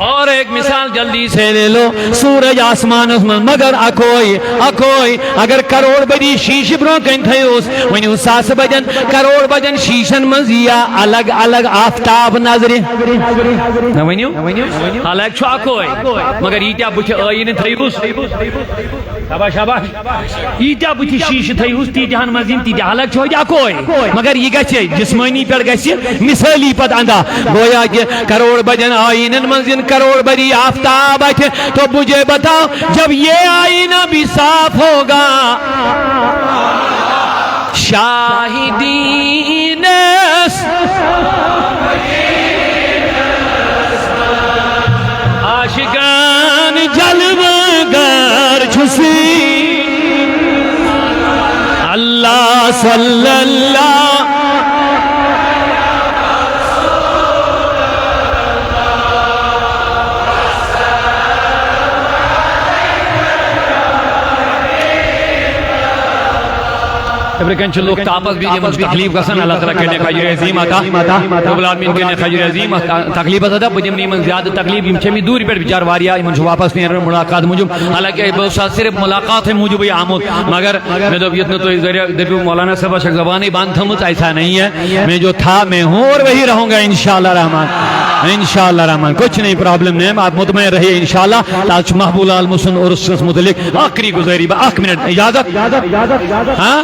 اور ایک مثال جلدی سے لے لو سورج آسمان مگر اکوئی اگر کروڑ بڑی شیش برو کن تھیوس ونیو ساس بجن کروڑ بجن شیشن مزیا الگ الگ آفتاب نظری ونیو الگ چھو اکوئی مگر ایتیا بچ آئین تھیوس شاباش شاباش ایتیا بچ شیش تھیوس تیتیان مزین تیتیا الگ چھو اکوئی مگر یہ گچے جسمانی پر گچے مثالی پت اندہ گویا کہ کروڑ بجن آئین مزین کروڑ بڑی آفتاب ہے تو مجھے بتاؤ جب یہ آئینہ بھی صاف ہوگا شاہدین عاشقان جلوگر چھسی اللہ صلی اللہ ابرکن چھ لوگ تاپس بھی جب تکلیف گسن اللہ تعالیٰ کہنے خجر عظیم آتا رب العالمین کہنے خجر عظیم تکلیف آتا بجم نیمن زیادہ تکلیف امچمی دوری پر بچار واریا امن چھو واپس نہیں رہا ملاقات موجب حالانکہ بہت ساتھ صرف ملاقات ہے موجب یہ آمود مگر میں تو اتنا تو دبیو مولانا صاحب شک زبانی باندھ تھمت ایسا نہیں ہے میں جو تھا میں ہوں اور وہی رہوں گا انشاءاللہ رحمان انشاءاللہ رحمان کچھ نہیں پرابلم نہیں آپ مطمئن رہیے انشاءاللہ تاج محبول المسن اور اس متعلق آخری گزاری با 1 منٹ اجازت ہاں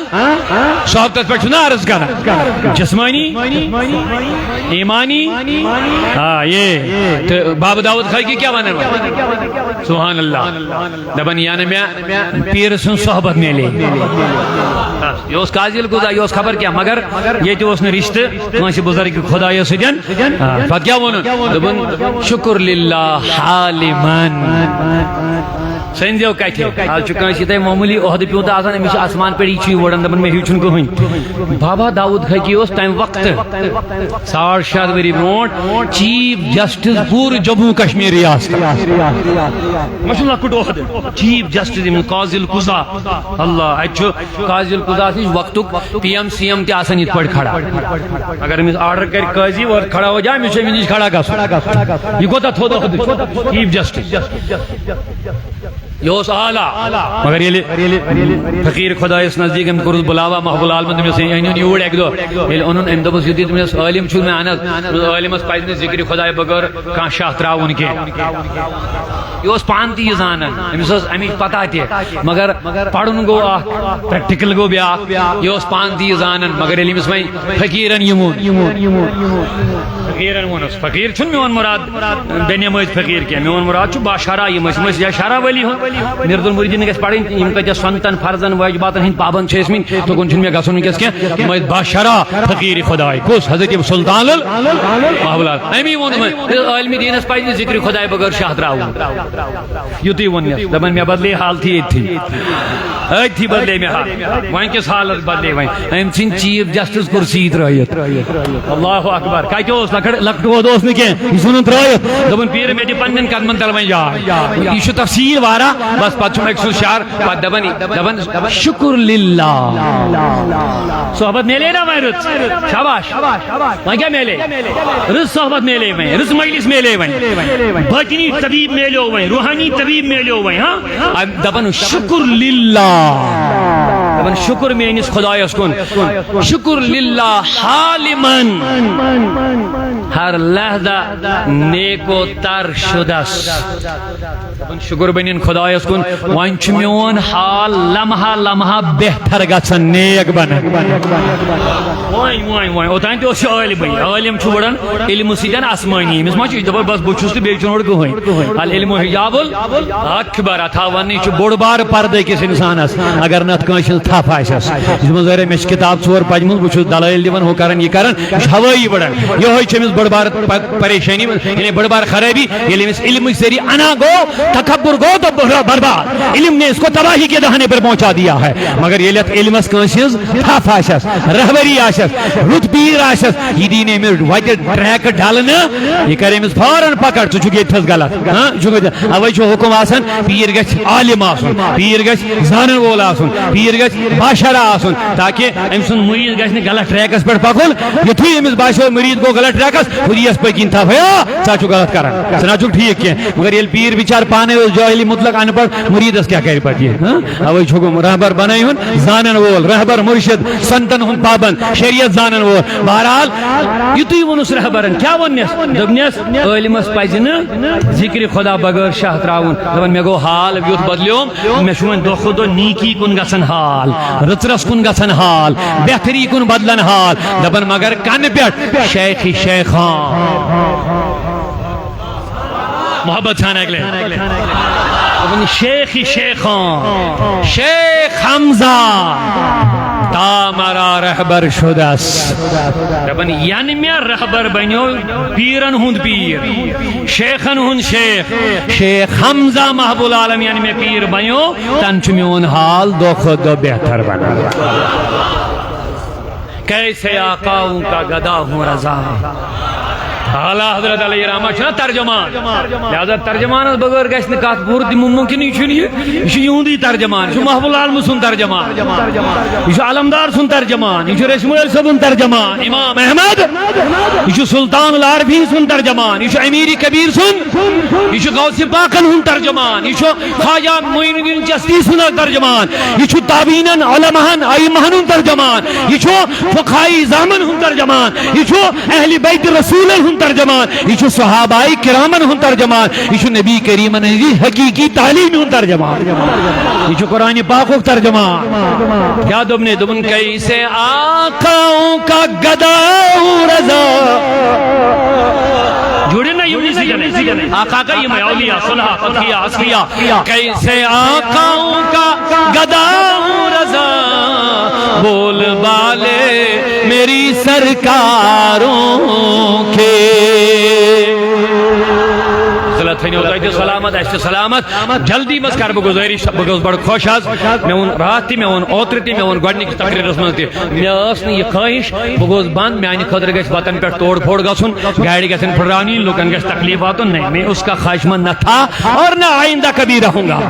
صحبت پر چھنا عرض کرنا جسمانی ایمانی ہاں یہ باب داود خائی کی کیا مانے سبحان اللہ دبن یعنی میں پیر سن صحبت میں لے یہ اس قاضل کو دا یہ اس خبر کیا مگر یہ جو اس نے رشتہ کونسی بزرگ خدا یہ سجن فت کیا بولن دبن شکر للہ حالمان سنزو کتھے آج کنس یہ معمولی عہدہ پیوت آسان امس آسمان پہ یہ وڑان دپان مے ہیچن کہین بابا داؤد کھکی تمہ وقت 6.5 ؤری برونٹ چیف جسٹس پور جموں کشمیر ریاست مجھ لکٹ عہدہ چیف جسٹس قاضی القضا اللہ اتھ قاضی القضا نش وقت پی ایم سی ایم تان یہ پہ کھڑا اگر امس آرڈر کر قاضی اور کھڑا ہو جائے امس نش کھڑا گھن یہ کوتا تھوڑ عہدہ چیف جسٹس یہ اعلیٰ مگر فقیر خدایس نزدیک ام کورس بلاوا محبوب العالمین تمس این یور ایک دو ان ام دپس یہ تمس عالم چھ میں انس عالمس پز ذکر خدائے بغیر کان شاہ تراون کی یہ پان تی زان امس امی پتہ تہ مگر پڑھن گو پریکٹیکل گو بیا یہ پان تی زان مگر امس وی فقیرن یمون فقیرن ونس فقیر چھ میون مراد بے نماز فقیر کی میون مراد چھ باشرا یم یا شرع ولی ہوں مرد المریدین گھس پڑھن یم کتیا سنتن فرضن واجباتن ہند پابند چھ اسمن تکن چھ مے گژھن ونکس کی باشرا فقیر خدائے کس حضرت سلطان محبوب امی ون عالم دینس پز ذکر خدائے بغیر شاہ تراون یتی ون دپن مے بدلے حال تھی اتھی بدلے مے حال وین کس حالت بدلے وین ام سن چیف جسٹس کرسی ترایت اللہ اکبر کتہ اوس لکٹ عہدہ اوس نہ کی یہ سن ترایت دپن پیر مے دی پنن قدمن تل وین جائے یہ چھ تفصیل وارا بس پتہ ایک سو شعر پتہ دپن شکر للہ صحبت میلے نا وین رت شاباش وین کیا میلے رت صحبت میلے وین رت مجلس میلے وین باطنی طبیب میلو وین روحانی طبیب میلو وین ہاں دپن شکر للہ دپن شکر میانس خدایس کن شکر للہ حالمن ہر لحظہ نیکو تر شدس شکر بنین خدایس کن وان چھ میون حال لمحہ لمحہ بہتر گژھان نیک بنان وائن اوتان تہ عالم عالم چھ وڑان علم سیدن آسمانی امس ما چھ دپان بس بہ چھس تہ بیٚیہِ چھُنہٕ اور کٕہٕنۍ العلم حجاب الاکبر اتھاون یہ بوڑ بار پردے کس انسانس اگر نت کٲنٛسہِ ہٕنٛز تھپھ آسٮ۪س ظٲہر مےٚ چھِ کتاب 4 پجمٕژ بہٕ چھُس دلٲیل دِوان ہُہ کران یہ کران یہ چھُ ہوٲیی بڑان یہوے چھِ أمِس بٔڑ بار پریشانی یعنی بڑ بار خرابی ییٚلہِ أمِس علم ذریعہ انا گو تکبر گو تو برباد علم نے اس کو تباہی کے دہانے پر پہنچا دیا ہے مگر یہ لت علمس کٲنٛسہِ ہٕنٛز تھپھ آسٮ۪س رہبری آسٮ۪س رُت پیٖر آسٮ۪س یہ دین أمِس وتہِ ٹریک ڈلنہٕ یہ کرِ أمِس فوراً پکڑ ژٕ چھُکھ ییٚتہِ تھس غلط اوے چھُ حکم آسان پیٖر گژھِ عالم آسُن پیٖر گژھِ زانن وول آسُن پیٖر گژھِ باشرا آسُن تاکہ أمۍ سُنٛد مریٖد گژھِ نہٕ غلط ٹریکس پٮ۪ٹھ پکُن یُتھُے أمِس باسیو مریٖد گوٚو غلط ٹریکس ہُریس پٔکِنۍ تھپھ ہے ژٕ چھُکھ غلط کران ژٕ نہ چھُکھ ٹھیٖک کینٛہہ مگر ییٚلہِ پیٖر بِچار پانے اوس جٲہلی مطلق ان پڑھ مریٖدس کیٛاہ کرِ پتہٕ یہِ اوے چھُکھ رہبر بنٲیہُن زانن وول رہبر مرشد سنتن ہُنٛد پابند شریعت زانن وول بہرحال یُتُے ووٚنُس رہبرن کیٛاہ ووٚننس دوٚپنس عٲلمس پزِ نہٕ ذکر خدا بغیر شاہ تراوُن دپان مےٚ گوٚو حال یُتھ بدلیوم مےٚ چھُ وۄنۍ دۄہ کھۄتہٕ دۄہ نیٖکی کُن گژھان حال رٕژرس کُن گژھان حال بہتری کُن بدلان حال دپان مگر کنہٕ پٮ۪ٹھ شیخ شیخان محبت چھان اگلے شیخ شیخان شیخ حمزہ تا مرا رہبر شدس دپن یعنی میں رہبر بنیو پیرن ہند پیر شیخن ہند شیخ شیخ حمزہ محبوب العالم یعنی میں پیر بنیو تن چھ میون حال دو خود دو بہتر بنا کیسے آقاؤں کا گدا ہوں رضا اعلیٰ حضرت علیہ رحمہ چھنا ترجمان لہذا ترجمان بغیر گژھِ نہٕ کتھ پوٗرٕ تہِ ممکن یہ چھُنہٕ یہ چھُ یِہُنٛدُے ترجمان یہ چھُ محبوب العالم سُنٛد ترجمان یہ چھُ علمدار سُنٛد ترجمان یہ چھُ رشمٲلۍ صٲبُن ترجمان امام احمد یہ چھُ سلطان العارفین سُنٛد ترجمان یہ چھُ امیر کبیر سُنٛد یہ چھُ غوث پاکن ہُنٛد ترجمان یہ چھُ خواجہ معین الدین چشتی سُنٛد ترجمان یہ چھُ تابعینن علماءن ائمہن ہُنٛد ترجمان یہ چھُ فقہاء اعظامن ہُنٛد ترجمان یہ چھُ اہل بیت رسولن ہُنٛد ترجمان یہ چھُ صحابہ کرامن ہُنٛد ترجمان یہ چھُ نبی کریمن ہٕنٛزِ حقیقی تعلیم ہُنٛد ترجمان یہ چھُ قرآن پاکُک ترجمان کیا دوٚپنے دوٚپُن کیسے آقاؤں کا گدا ہوں رضا جوڑے نا یوں نہیں آقا کا یہ اولیاء صلحاء فتحیاء اصفیاء کیسے آقاؤں کا گدا ہوں رضا بول بالے میری سرکاروں کے تھنو تہ سلامت اس سلامت جلدی مز کر گزارش بہ گوس بڑ خوش آز مے ون رات تہ مے ون اوتر تہ مے ون گۄڈنِکِس تقریرس مز تہ مے ٲس نہٕ یہ خواہش بہ گوس بند میانہ خٲطرٕ گژھِ وطن پہ توڑ پھوڑ گژھن گاڑِ گژھن پھٹراونی لوکن گژھِ تکلیف واتن نہیں میں اس کا خواہش مند نہ تھا اور نہ آئندہ کبھی رہوں گا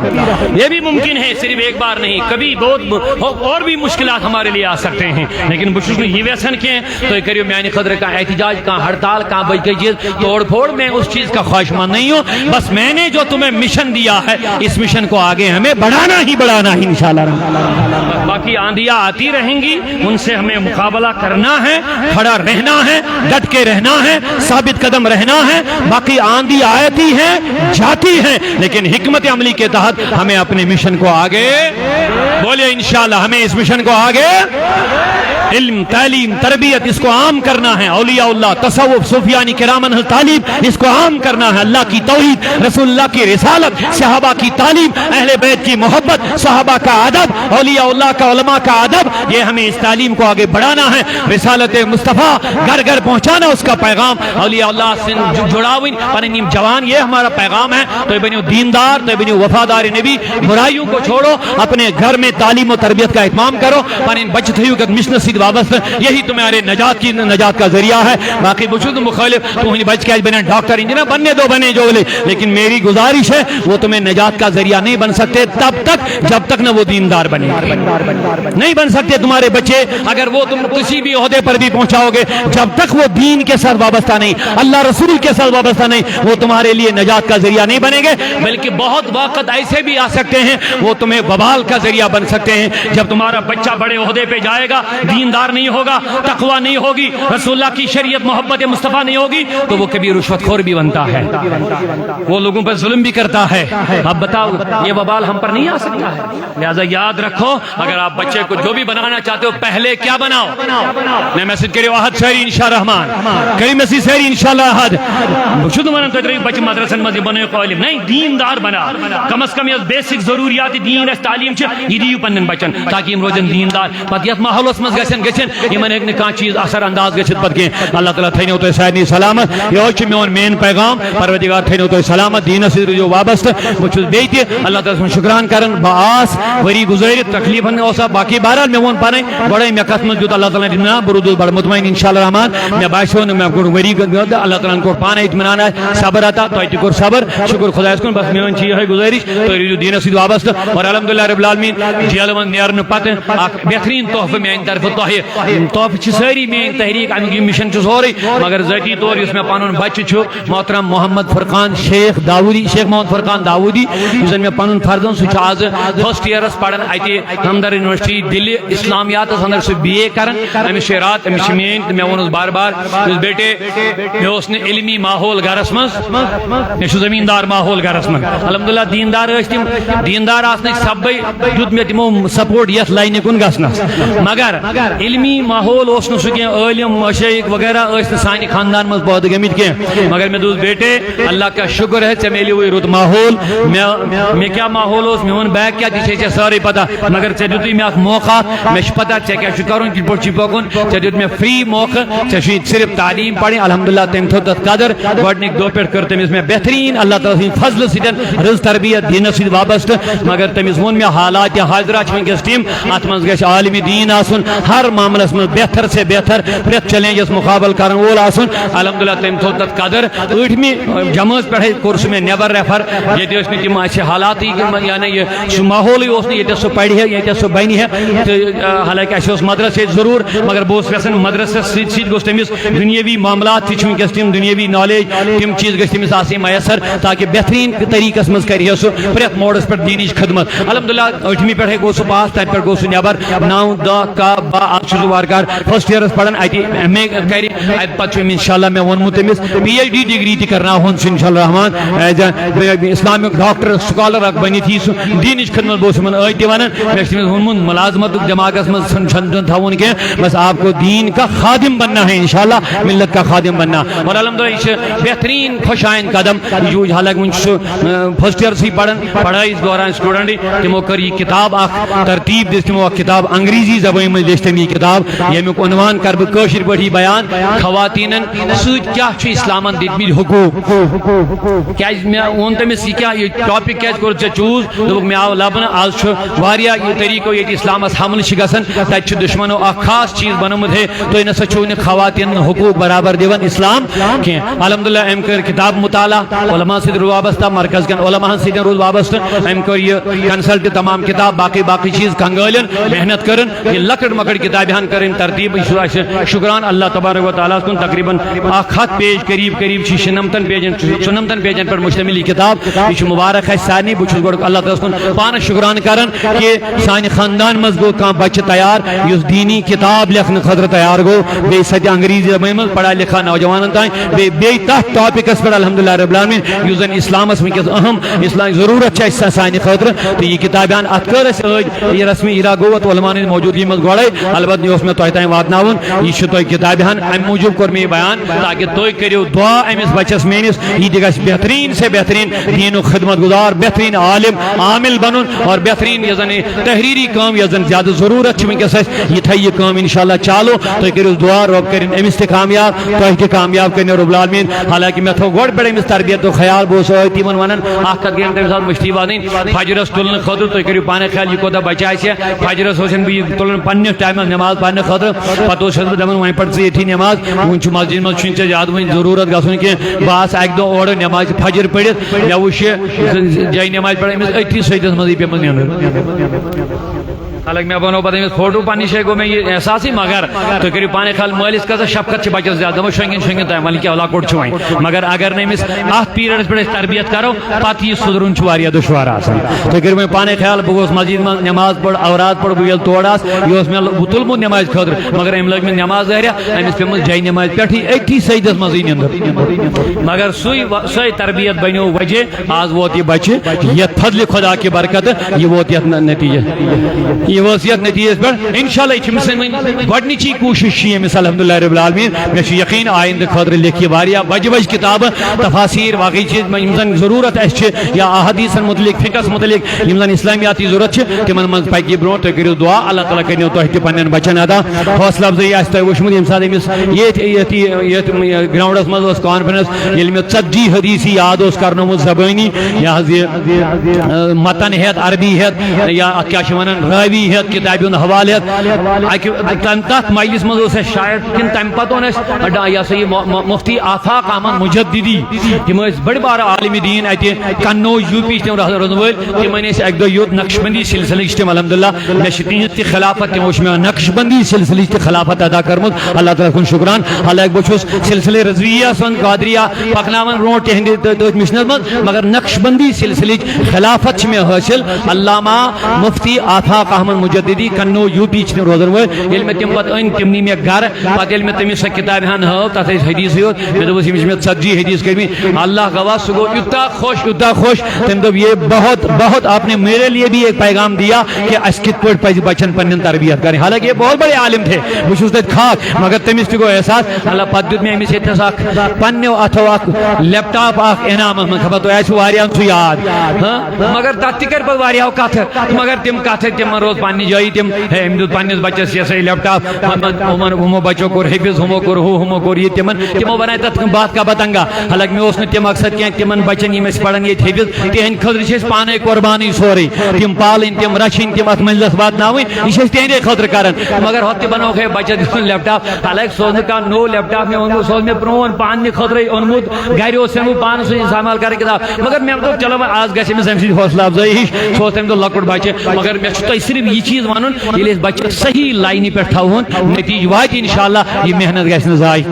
یہ بھی ممکن ہے صرف ایک بار نہیں کبھی بہت اور بھی مشکلات ہمارے لیے آ سکتے ہیں لیکن بہ چھس نہٕ یہ یژھان کینٛہہ تُہۍ کٔرِو میانہ خٲطرٕ کانٛہہ احتجاج کانٛہہ ہڑتال کانٛہہ باقی چیز توڑ پھوڑ میں اس چیز کا خواہش مند نہیں ہوں بس میں نے جو تمہیں مشن دیا ہے اس مشن کو آگے ہمیں بڑھانا ہی انشاءاللہ باقی آندیاں آتی رہیں گی ان سے ہمیں مقابلہ کرنا ہے کھڑا رہنا ہے ڈٹ کے رہنا ہے ثابت قدم رہنا ہے باقی آندھی آتی ہیں جاتی ہیں لیکن حکمت عملی کے تحت ہمیں اپنے مشن کو آگے بولے انشاءاللہ ہمیں اس مشن کو آگے علم تعلیم تربیت اس کو عام کرنا ہے اولیاء اللہ تصوف صوفیانی کرامن تعلیم اس کو عام کرنا ہے اللہ کی توحید رسول اللہ کی رسالت صحابہ کی تعلیم اہل بیت کی محبت صحابہ کا ادب اولیاء اللہ کا علماء کا ادب یہ ہمیں اس تعلیم کو آگے بڑھانا ہے رسالت مصطفیٰ گھر گھر پہنچانا اس کا پیغام اولیاء اللہ سے جڑاوین پننیم جوان یہ ہمارا پیغام ہے تو بنیو دیندار تو بنیو وفادار نبی برائیوں کو چھوڑو اپنے گھر میں تعلیم و تربیت کا اہتمام کرو پن بچت مشن سے وابستہ یہی تمہارے نجات کا ذریعہ ہے باقی بچوں مخالف تم بچ کے بنے ڈاکٹر انجینئر بننے دو بنے جو بولے لیکن میری گزارش ہے وہ تمہیں نجات کا ذریعہ نہیں بن سکتے تب تک جب تک نہ وہ دیندار بنے نہیں بن سکتے تمہارے بچے اگر وہ تم کسی بھی عہدے پر بھی پہنچاؤ گے جب تک وہ دین کے ساتھ وابستہ نہیں اللہ رسول کے ساتھ وابستہ نہیں وہ تمہارے لیے نجات کا ذریعہ نہیں بنے گے بلکہ بہت وقت ایسے بھی آ سکتے ہیں وہ تمہیں وبال کا ذریعہ بن سکتے ہیں جب تمہارا بچہ بڑے عہدے پہ جائے گا دیندار نہیں ہوگا تقوی نہیں ہوگی رسول اللہ کی شریعت محبت مصطفیٰ نہیں ہوگی تو وہ کبھی رشوت خور بھی بنتا ہے وہ لوگوں پر ظلم بھی کرتا ہے اب بتاؤ یہ وبال ہم پر نہیں آ سکتا ہے لہذا یاد رکھو اگر آپ بچے کو جو بھی بنانا چاہتے ہو پہلے کیا بناؤ میں میسج کریو احد سہری انشاء الرحمن کریم مسیح سہری انشاءاللہ احد شد ونن تو بچے مدرسن مز بنو عالم نہیں دیندار بنا کم از کم یہ بیسک ضروریات دین اس تعلیم یہ دیو پنن بچن تاکہ ہم روزن دیندار پتہ یت ماحولس مز گژھن یمن ہیکہ نہ کانٛہہ چیز اثر انداز گژھِتھ پتہ کینٛہہ اللہ تعالیٰ تھٲینو تۄہہِ سارنٕے سلامت یہ چھُ میون مین پیغام پروردگار تھٲینو تۄہہِ سلامت دیٖنس سۭتۍ روٗزِو وابستہٕ بہٕ چھُس بیٚیہِ تہِ اللہ تعالیٰ سُنٛد شُکران کران بہٕ آس ؤری گُزٲرِتھ تکلیٖفن اوسا باقی بہرحال مےٚ ووٚن پنٕنۍ گۄڈے مےٚ کتھ منٛز دیُت اللہ تعالیٰ اطمینان بہٕ روٗدُس بڑٕ مطمئن انشاءاللہ رحمان مےٚ باسیو نہٕ مےٚ کوٚر ؤری اللہ تعالیٰ ہن کوٚر پانے اطمینان صبر عطا تۄہہِ تہِ کوٚر صبر شُکر خۄدایس کُن بس میون چھِ یِہوٚے گُزٲرِش تُہۍ روٗزِو دیٖنس سۭتۍ وابستہٕ اور الحمدُاللہ رب العالمیٖن جیلہٕ منٛز نیرنہٕ پتہٕ اکھ بہتریٖن تحفہٕ میانہِ طرفہٕ تۄہہِ تحفہٕ چھِ سٲری میٲنۍ تحریٖک امیُک یہِ مشن چھُ سورُے مگر ذٲتی طور یُس مےٚ پنُن بچہِ چھُ محترم محمد فرقان شیخ محمد فرقان داؤدی یُس زن مےٚ پنُن فرزن سُہ چھُ آز فرسٹ ایئرس پران اتہِ ہمدر یونیورسٹی دِلہِ اسلامیاتس اندر سُہ BA کران أمِس چھِ رات أمِس چھِ میٲنۍ تہٕ مےٚ ووٚنُس بار بار یُس بیٹے مےٚ اوس نہٕ علمی ماحول گرس منٛز مےٚ چھُ زمیٖندار ماحول گرس منٛز الحمدللہ دیندار ٲسۍ تِم دیندار آسنٕکۍ سببے دیُت مےٚ تِمو سپورٹ یتھ لاینہِ کُن گژھنس مگر علمی ماحول اوس نہٕ سُہ کینٛہہ عٲلم مشایخ وغیرہ ٲسۍ نہٕ سانہِ خاندان منٛز پٲدٕ گٔمٕتۍ کینٛہہ مگر مےٚ دوٚپُس بیٹے اللہ کا شکر ہے ژےٚ میلیوٕے رُت ماحول مےٚ کیٛاہ ماحول اوس میون بیک کیٛاہ تہِ چھے ژےٚ سٲرٕے پتہ مگر ژےٚ دِتُے مےٚ اکھ موقع مےٚ چھُ پتہ ژےٚ کیٛاہ چھُ کرُن کِتھ پٲٹھۍ چھُے پکُن ژےٚ دیُت مےٚ فری موقع ژےٚ چھُے صرف تعلیٖم پرٕنۍ الحمدللہ تٔمۍ تھوٚو تتھ قدر گۄڈنِکۍ دۄہ پٮ۪ٹھ کٔر تٔمِس مےٚ بہتریٖن اللہ تعالیٰ سٕنٛدِ فضلہٕ سۭتۍ رٕژ تربیت دیٖنس سۭتۍ وابستہٕ مگر تٔمِس ووٚن مےٚ حالات حاضرہ چھِ وٕنکیٚس تِم اتھ منٛز گژھِ عالمِ دیٖن آسُن ہر معاملس منٛز بہتر سے بہتر پرٛٮ۪تھ چیلینجس مقابل کرن وول آسُن الحمدللہ تٔمۍ تھوٚو تتھ قدر ٲٹھمہِ جمٲژ پٮ۪ٹھے کوٚر سُہ مےٚ نٮ۪بر ریفر ییٚتہِ ٲسۍ نہٕ تِم اَسہِ حالاتٕے یعنی یہِ سُہ ماحولٕے اوس نہٕ ییٚتٮ۪س سُہ پرِ ہے ییٚتٮ۪س سُہ بنہِ ہے تہٕ حالانکہِ اَسہِ اوس مدرسہٕ ییٚتہِ ضروٗر مگر بہٕ اوسُس یژھان مدرسس سۭتۍ سۭتۍ گوٚژھ تٔمِس دُنیٲوی معاملات تہِ چھِ وٕنکیٚس تِم دُنیٲوی نالیج تِم چیٖز گژھِ تٔمِس آسٕنۍ میسر تاکہِ بہتریٖن طریٖقس منٛز کرِ ہے سُہ پرٛٮ۪تھ موڈس پٮ۪ٹھ دیٖنٕچ خدمت الحمدللہ ٲٹھمہِ پٮ۪ٹھے گوٚو سُہ پاس تتہِ پٮ۪ٹھ گوٚو سُہ نٮ۪بر 9 10 کاہ 12 آز چھُ سُہ وارٕ کار فرسٹ ایئرس پران اتہِ MA کرِ اتہِ پتہٕ چھُ أمۍ انشاءاللہ مےٚ ووٚنمُت تٔمِس PhD ڈگری تہِ کرناوہون سُہ انشاءاللہ Rahman is a Islamic doctor scholar اکھ بنِتھ یی سُہ دیٖنٕچ خدمت بہٕ اوسُس یِمن ٲدۍ تہِ ونان مےٚ چھُ تٔمِس ووٚنمُت ملازمتُک دٮ۪ماغس منٛز چھُنہٕ تھاوُن کینٛہہ بس آپ کو دین کا خادم بننا ہے انشاءاللہ ملت کا خادم بننا اور الحمدللہ یہ چھُ بہتریٖن خۄش آیِن قدم یہِ حالانکہِ وُنہِ چھُ سُہ فرسٹ ایئرسٕے پران پڑھٲے دوران سٹوڈنٹٕے تِمو کٔر یہِ کِتاب اکھ ترتیٖب دِژ تِمو اکھ کِتاب انگریزی زبٲنۍ منٛز لیٚچھ تٔمۍ یہِ کِتاب ییٚمیُک عنوان کر بہٕ کٲشِر پٲٹھی بیان خواتیٖنن سۭتۍ کیٛاہ چھُ اسلامن دِتمٕتۍ حقوٗق کیا میں اون تمس یہ ٹاپک کیا کور چوز میں آو لبن آج یہ طریقہ یہ اسلام حمل گھن تب دشمنوں خاص چیز بنوت ہے تو نسا چھو خواتین حقوق برابر دان اسلام کی الحمدللہ ام کر کتاب مطالعہ علماء سے روز وابستہ مرکز کن علماء سے روز وابستہ ام کر یہ کنسلٹ تمام کتاب باقی چیز کنگالن محنت کرن یہ لکڑ مکڑ کتابیں کرن ترتیب شکران اللہ تبارک و تعالیٰ کن تقریباً 100 پیج قریب شنمتن پیجن پر مشتمل یہ کتاب یہ مبارک ہے سارے بہت گوڑ اللہ تعالیٰ کن پانس شکران کرن کہ سان خاندان مز گو کان بچہ تیار اس دینی کتاب لکھنے خطر تیار گو بے ستی انگریزی زبان پڑھا لکھا نوجوان تین بے تحت ٹاپکس پر الحمدللہ رب العالمین اس زن اسلامس ونکس اہم اسلام ضرورت ہے سانہ خاطر تو یہ کتابان ات کر یہ رسمی اجرا گو تو علماء موجودگی مز گوڑے البتہ یہ میں تین واتن یہ تہ کتابان ام موجود کور میں بیان تاکہ تھی کرو دعا امس بچس میس یہ گھر بہترین سے بہترین دین و خدمت گزار بہترین عالم عامل بنن اور بہترین یہ زن تحریری کام یہ زن زیادہ ضرورت ونکس یہ تھا یہ کام انشاءاللہ چالو تھی کرو دعا رب کرن امس تہ کامیاب تہ کامیاب کرن رب العالمین حالانکہ میں تھو گوڑ پہ امس تربیت تو خیال بہت تمن ونان اخ کت گیم تمہ سات مشتی واتن فجرس تلن خاطر تھی کرو پانے خیال یہ کوتا بچہ فجرس بہ تلن پنس ٹائم نماز پڑھنے خاطر پتہ دپان وہیں پڑھ ژے نماز ون مسجد من چھ زیادہ ون ضرورت گھن کی بہت اکہ دہ اور نماز فجر پڑھت مے وچ جائے نماز پڑھ امس اتھی سجدس مزے پیمس نیندر حالانکہ میں بنو پتہ فوٹو پنہ جائے گو میں یہ احساس ہی مگر تھی کرو پانے خیال مالس کھسا شفقت بچس زیادہ دپو شنگن تم ول کیا لکٹ وین مگر اگر نمس ات پیریڈس پہ تربیت کرو پتہ یہ سدرن دشوار آسان تھی کرو میں پانے خیال بہ گوس مسجد من نماز پڑھ اوراد پڑھ بہ تور آس یہ مے بہ تلمت نماز خاطر مگر ام لگ میں نماز دہریا امس پیمس جائے نماز پہ اتھی سجدس مزے نیندر مگر سوئی تربیت بنو وجہ آج ووت یہ بچہ یہ فضل خدا کی برکت یہ ووت یہ نتیجہ یہ وصیت نتیجہ پر انشاءاللہ یہ مسلم گڈنچی کوشش امس الحمدللہ رب العالمین میں یقین آئندہ خاطر لکھی واریاہ بج کتاب تفاسیر واقعی چیز یم زن ضرورت اس یا احادیث متعلق فقہس متعلق یم زن اسلامیاتی ضرورت تمن من پکی برو تھی کرو دعا اللہ تعالیٰ کرو تہ پنن بچن ادا حوصلہ افزائی آس تہ وچمت یم سات امس یہ گراؤنڈس مز کانفرنس یل میں 40 حدیث یاد کرنومت زبانی یہ متن ہیت عربی ہیت یا کیا ونان راوی ہیت کتابن حوالہ تک مجلس مز شاید کن تم پتہ یہ سا یہ مفتی آفاق احمد مجددی تم بڑ بار عالم دین اتہ کنو یو پی تم روزن ول تم اک دہ یوت نقش بندی سلسلہ تم الحمدللہ مے تہذ تہ خلافت تمو میں نقش بندی سلسلہ تہ خلافت ادا کرمت اللہ تعالیٰ کن شکران حالانکہ بہت سلسلہ رضویہ سن قادریہ پکناون برو تہند مشنس من مگر نقش بندی سلسلہ خلافت میں حاصل علامہ مفتی آفاق احمد مجددی کنو یو پی روزن ول یل میں تم پتہ ان تم نی مے گھر پتہ یل میں تمس سہ کتاب ہن ہو تتھ حدیث یوت مے دوس امس میں 40 حدیث کرمی اللہ گواہ سہ گو اتنا خوش تم دب یہ بہت آپ نے میرے لیے بھی ایک پیغام دیا کہ اس کت پہ پہ بچن پن تربیت کریں حالانکہ یہ بہت بڑے عالم تھے بہت تک خاک مگر تمس تہ گو احساس اللہ پتہ دیت میں امس یتس اخ پنو اتھو اخ لیپ ٹاپ اخ انعام من خبر تو ایسے واریاں سہ یاد مگر تتھ تہ کر پہ واریاں کتھ مگر تم کتھ تم روز پنہ جائیں تم ام دیت پنس بچس یہ سا لیپ ٹاپ ہمو بچو کور حفظ ہمو کور ہمو کور یہ تمو بنائے تتھ بات کا بتنگا حالانکہ مے اس تہ مقصد کی تمن بچن یم پڑھن یہ حفظ تہند خاطر پانے قربانی سوری تم پالن تم رچن تم ات منزلس واتناون یہ تہندے خاطر کران مگر ہوت بنوک ہے بچت لیپ ٹاپ حالانکہ سوز کان نو لیپ ٹاپ میں اونمت سوز میں پرون پانہ خاطر اونمت گھر اس پانس استعمال کر کتاب مگر میں دپ چلو آج گھس امس امہ حوصلہ افزائی ہش سو تم دہ لکٹ بچہ مگر میں تہ صرف یہ چیز ون یل بچہ صحیح لائنہ پہ تھون نتیجہ وات انشاءاللہ یہ محنت گھس نا ضائع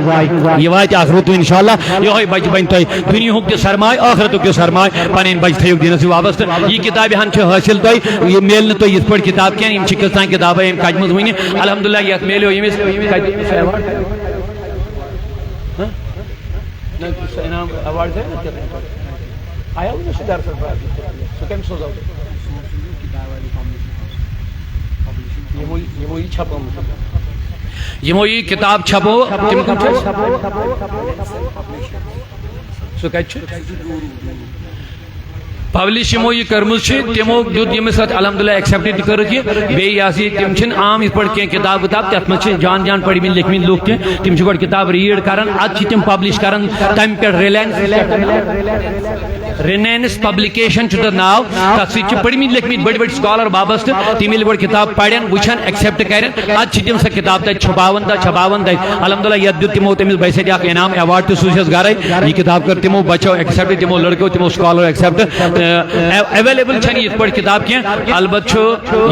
یہ وات اخ رت انشاءاللہ یہ بچہ بن تہ دنیا تہ سرمایہ آخرتک تہ سرمایہ پن بچہ تھو دینس وابستہ یہ کتاب ہن حاصل تہ یہ میل تہ یت پہ کتاب کی کتان کتابیں کجمت ون الحمدللہ یہ میلو امس یمو یہ کتاب چھپو سہ کت پبلش یمو یہ کرمز تمو دیت یمس الحمدللہ ایکسیپٹ کر بیسی تم عام یہ پہ کتاب کتاب تر مجھ جان جان پڑھ لکھمت لوگ تم گو کتاب ریڈ کران اد تم پبلش کران تم پہ رینینس پبلکیشن ناو تک سی پڑھمت لکھمت بڑی بڑی سکالر وابستہ تم یل گو کتاب پڑھن وچھن ایکسیپٹ کرن اد تم سا کتاب تک چھپاون الحمدللہ یہ دیت تمو تمس بے سٹ انعام ایوارڈ تہ سوزس گھرے یہ کتاب کر تمو بچو ایکسیپٹ تمو لڑکو تمو سکالر ایکسیپٹ اویلیبل چھن یہ پڑھ کتاب کی البتہ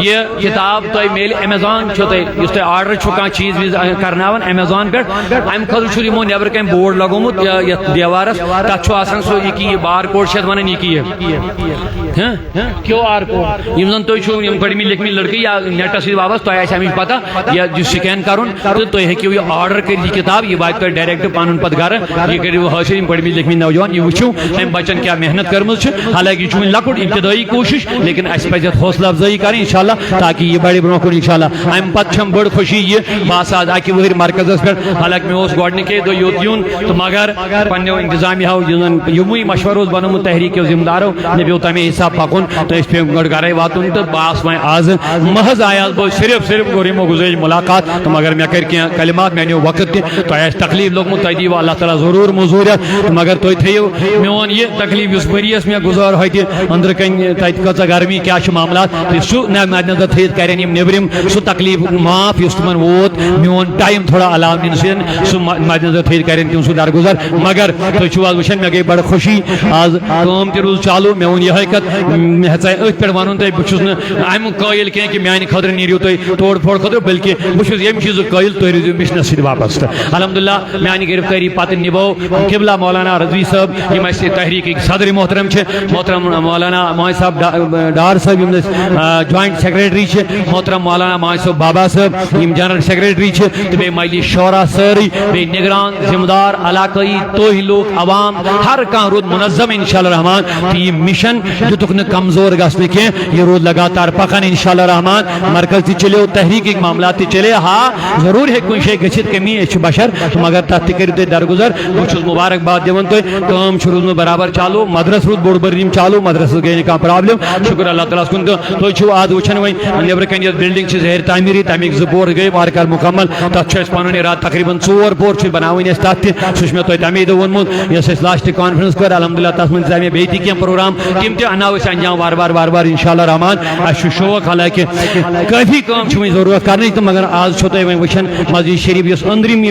یہ کتاب تہ میل امیزان تہ آرڈر کھانا چیز ویز کرناون امیزان پہ ام خاطر یمو نیبر کن بورڈ لگومت یتھ دیوارس تک آسان سو یہ بار کوڈ ونان یہ کیو آر کوڈ زن تم پڑھمت لکھمت لڑکے یا نیٹس سی وابست تہ امچ پتہ یہ سکین کرن تو تھی ہیکو یہ آرڈر کر یہ کتاب یہ وات تہ ڈائریکٹ پن پتہ گھر یہ کرو حاصل پڑھمت لکھمت نوجوان یہ وچو ام بچن کیا محنت کرم حالانکہ یہ لکٹ ابتدائی کوشش لیکن اس پہ حوصلہ افزائی کریں انشاءاللہ تاکہ یہ بڑے برو کن انشاءاللہ ام پتہ بڑ خوشی یہ بس آج اکہ وہر مرکز پہ حالانکہ مے گۄڈنِکے دۄہ یوت یون تو مگر پنو انتظامیہ یموے مشورہ بنومت تحریک ذمہ دارو نبیو تمے حساب پکن تو اس پہ گۄڈ گھرے واتن تو باس وۄنۍ آز محض آیاس بہٕ صرف گوٚر یمو گزٲرِش ملاقات تو مگر مے کر کینٛہہ کلمات مے نیو وقت تہ تۄہہِ آسہِ تکلیف لوٚگمُت تۄہہِ دیو اللہ تعالیٰ ضرور مزوٗرِیت تو مگر تُہۍ تھٲیِو میون یہ تکلیف اس ؤریس مے گزار ہوتہِ أنٛدرٕ کَنۍ تَتہِ کۭژاہ گرمی کیٛاہ چھُ معاملات تہٕ سُہ مد نظر تھٲیِتھ کرن یِم نیبرِم سُہ تکلیف معاف یُس تِمن ووت میون ٹایم تھوڑا علاوٕ نِنہٕ سۭتۍ سُہ مد نظر تھٲیِتھ کرن تِم سُہ درگُزر مگر تُہۍ چھِو آز وٕچھان مےٚ گٔے بڑٕ خوشی آز کٲم تہِ روٗز چالو مےٚ ووٚن یِہے کتھ مےٚ ہیژاے أتھۍ پٮ۪ٹھ وَنُن تۄہہِ بہٕ چھُس نہٕ اَمیُک قٲیِل کینٛہہ کہِ میانہِ خٲطرٕ نیٖرِو تُہۍ توڑ پھوڑ خٲطرٕ بلکہِ بہٕ چھُس ییٚمہِ چیٖزُک قٲیِل تُہۍ روٗزِو مِشنَس سۭتۍ وابستہٕ الحمدللہ میانہِ گرفتٲری پتہٕ نِبو قبلہ مولانا رضوی صٲب یِم اَسہِ تحریٖکٕکۍ صدر محترم چھِ محترم مولانا ماے صاحب ڈار صٲب یِم جویِنٹ سیکرٹری چھِ محترم مولانا ماے صٲب بابا صٲب یِم جنرل سیکرٹری چھِ تہٕ بیٚیہِ مجلس شورا سٲرٕے بیٚیہِ نگران ذمہ دار علاقٲیی تُہۍ لوٗکھ عوام ہر کانٛہہ روٗد منظم انشاء اللہ رحمان تہٕ یہِ مشن دِتُکھ نہٕ کمزور گژھنہٕ کینٛہہ یہِ روٗد لگاتار پکان انشاء اللہ رحمان مرکز تہِ چلیو تحریٖکٕکۍ معاملات تہِ چلے ہاں ضروٗر ہیٚکہِ کُنہِ جایہِ گٔژھِتھ کمی أسۍ چھِ بشر مگر تتھ تہِ کٔرِو تُہۍ درگُزر بہٕ چھُس مبارکباد دِوان تۄہہِ کٲم چھِ روٗزمٕژ برابر چالو مدرس روٗد بوٚڑ بٔرۍ یِم چالو مدرسس گٔے نہٕ کانٛہہ پرابلم شُکر اللہ تعالیٰ ہس کُن تہٕ تُہۍ چھِو آز وٕچھان وۄنۍ نیبرٕ کَنۍ یۄس بِلڈنگ چھِ زہر تعمیٖری تَمِکۍ 2 پور گٔے وارٕ کارٕ مُکمل تتھ چھُ اَسہِ پنُن ارادٕ تقریٖباً 4 پور چھِ بناوٕنۍ اَسہِ تتھ تہِ سُہ چھُ مےٚ تۄہہِ تَمے دۄہ ووٚنمُت یۄس اَسہِ لاسٹ کانفرنس کٔر الحمدللہ تتھ منٛز درٛاے مےٚ بیٚیہِ تہِ کینٛہہ پروگرام تِم تہِ اناو أسۍ انجام وارٕ انشاء اللہ رحمان اَسہِ چھُ شوق حالانکہِ کٲفی کٲم چھِ وۄنۍ ضروٗرت کرنٕچ تہٕ مگر آز چھو تۄہہِ وۄنۍ وٕچھان مسجد شریٖف یۄس أنٛدرِم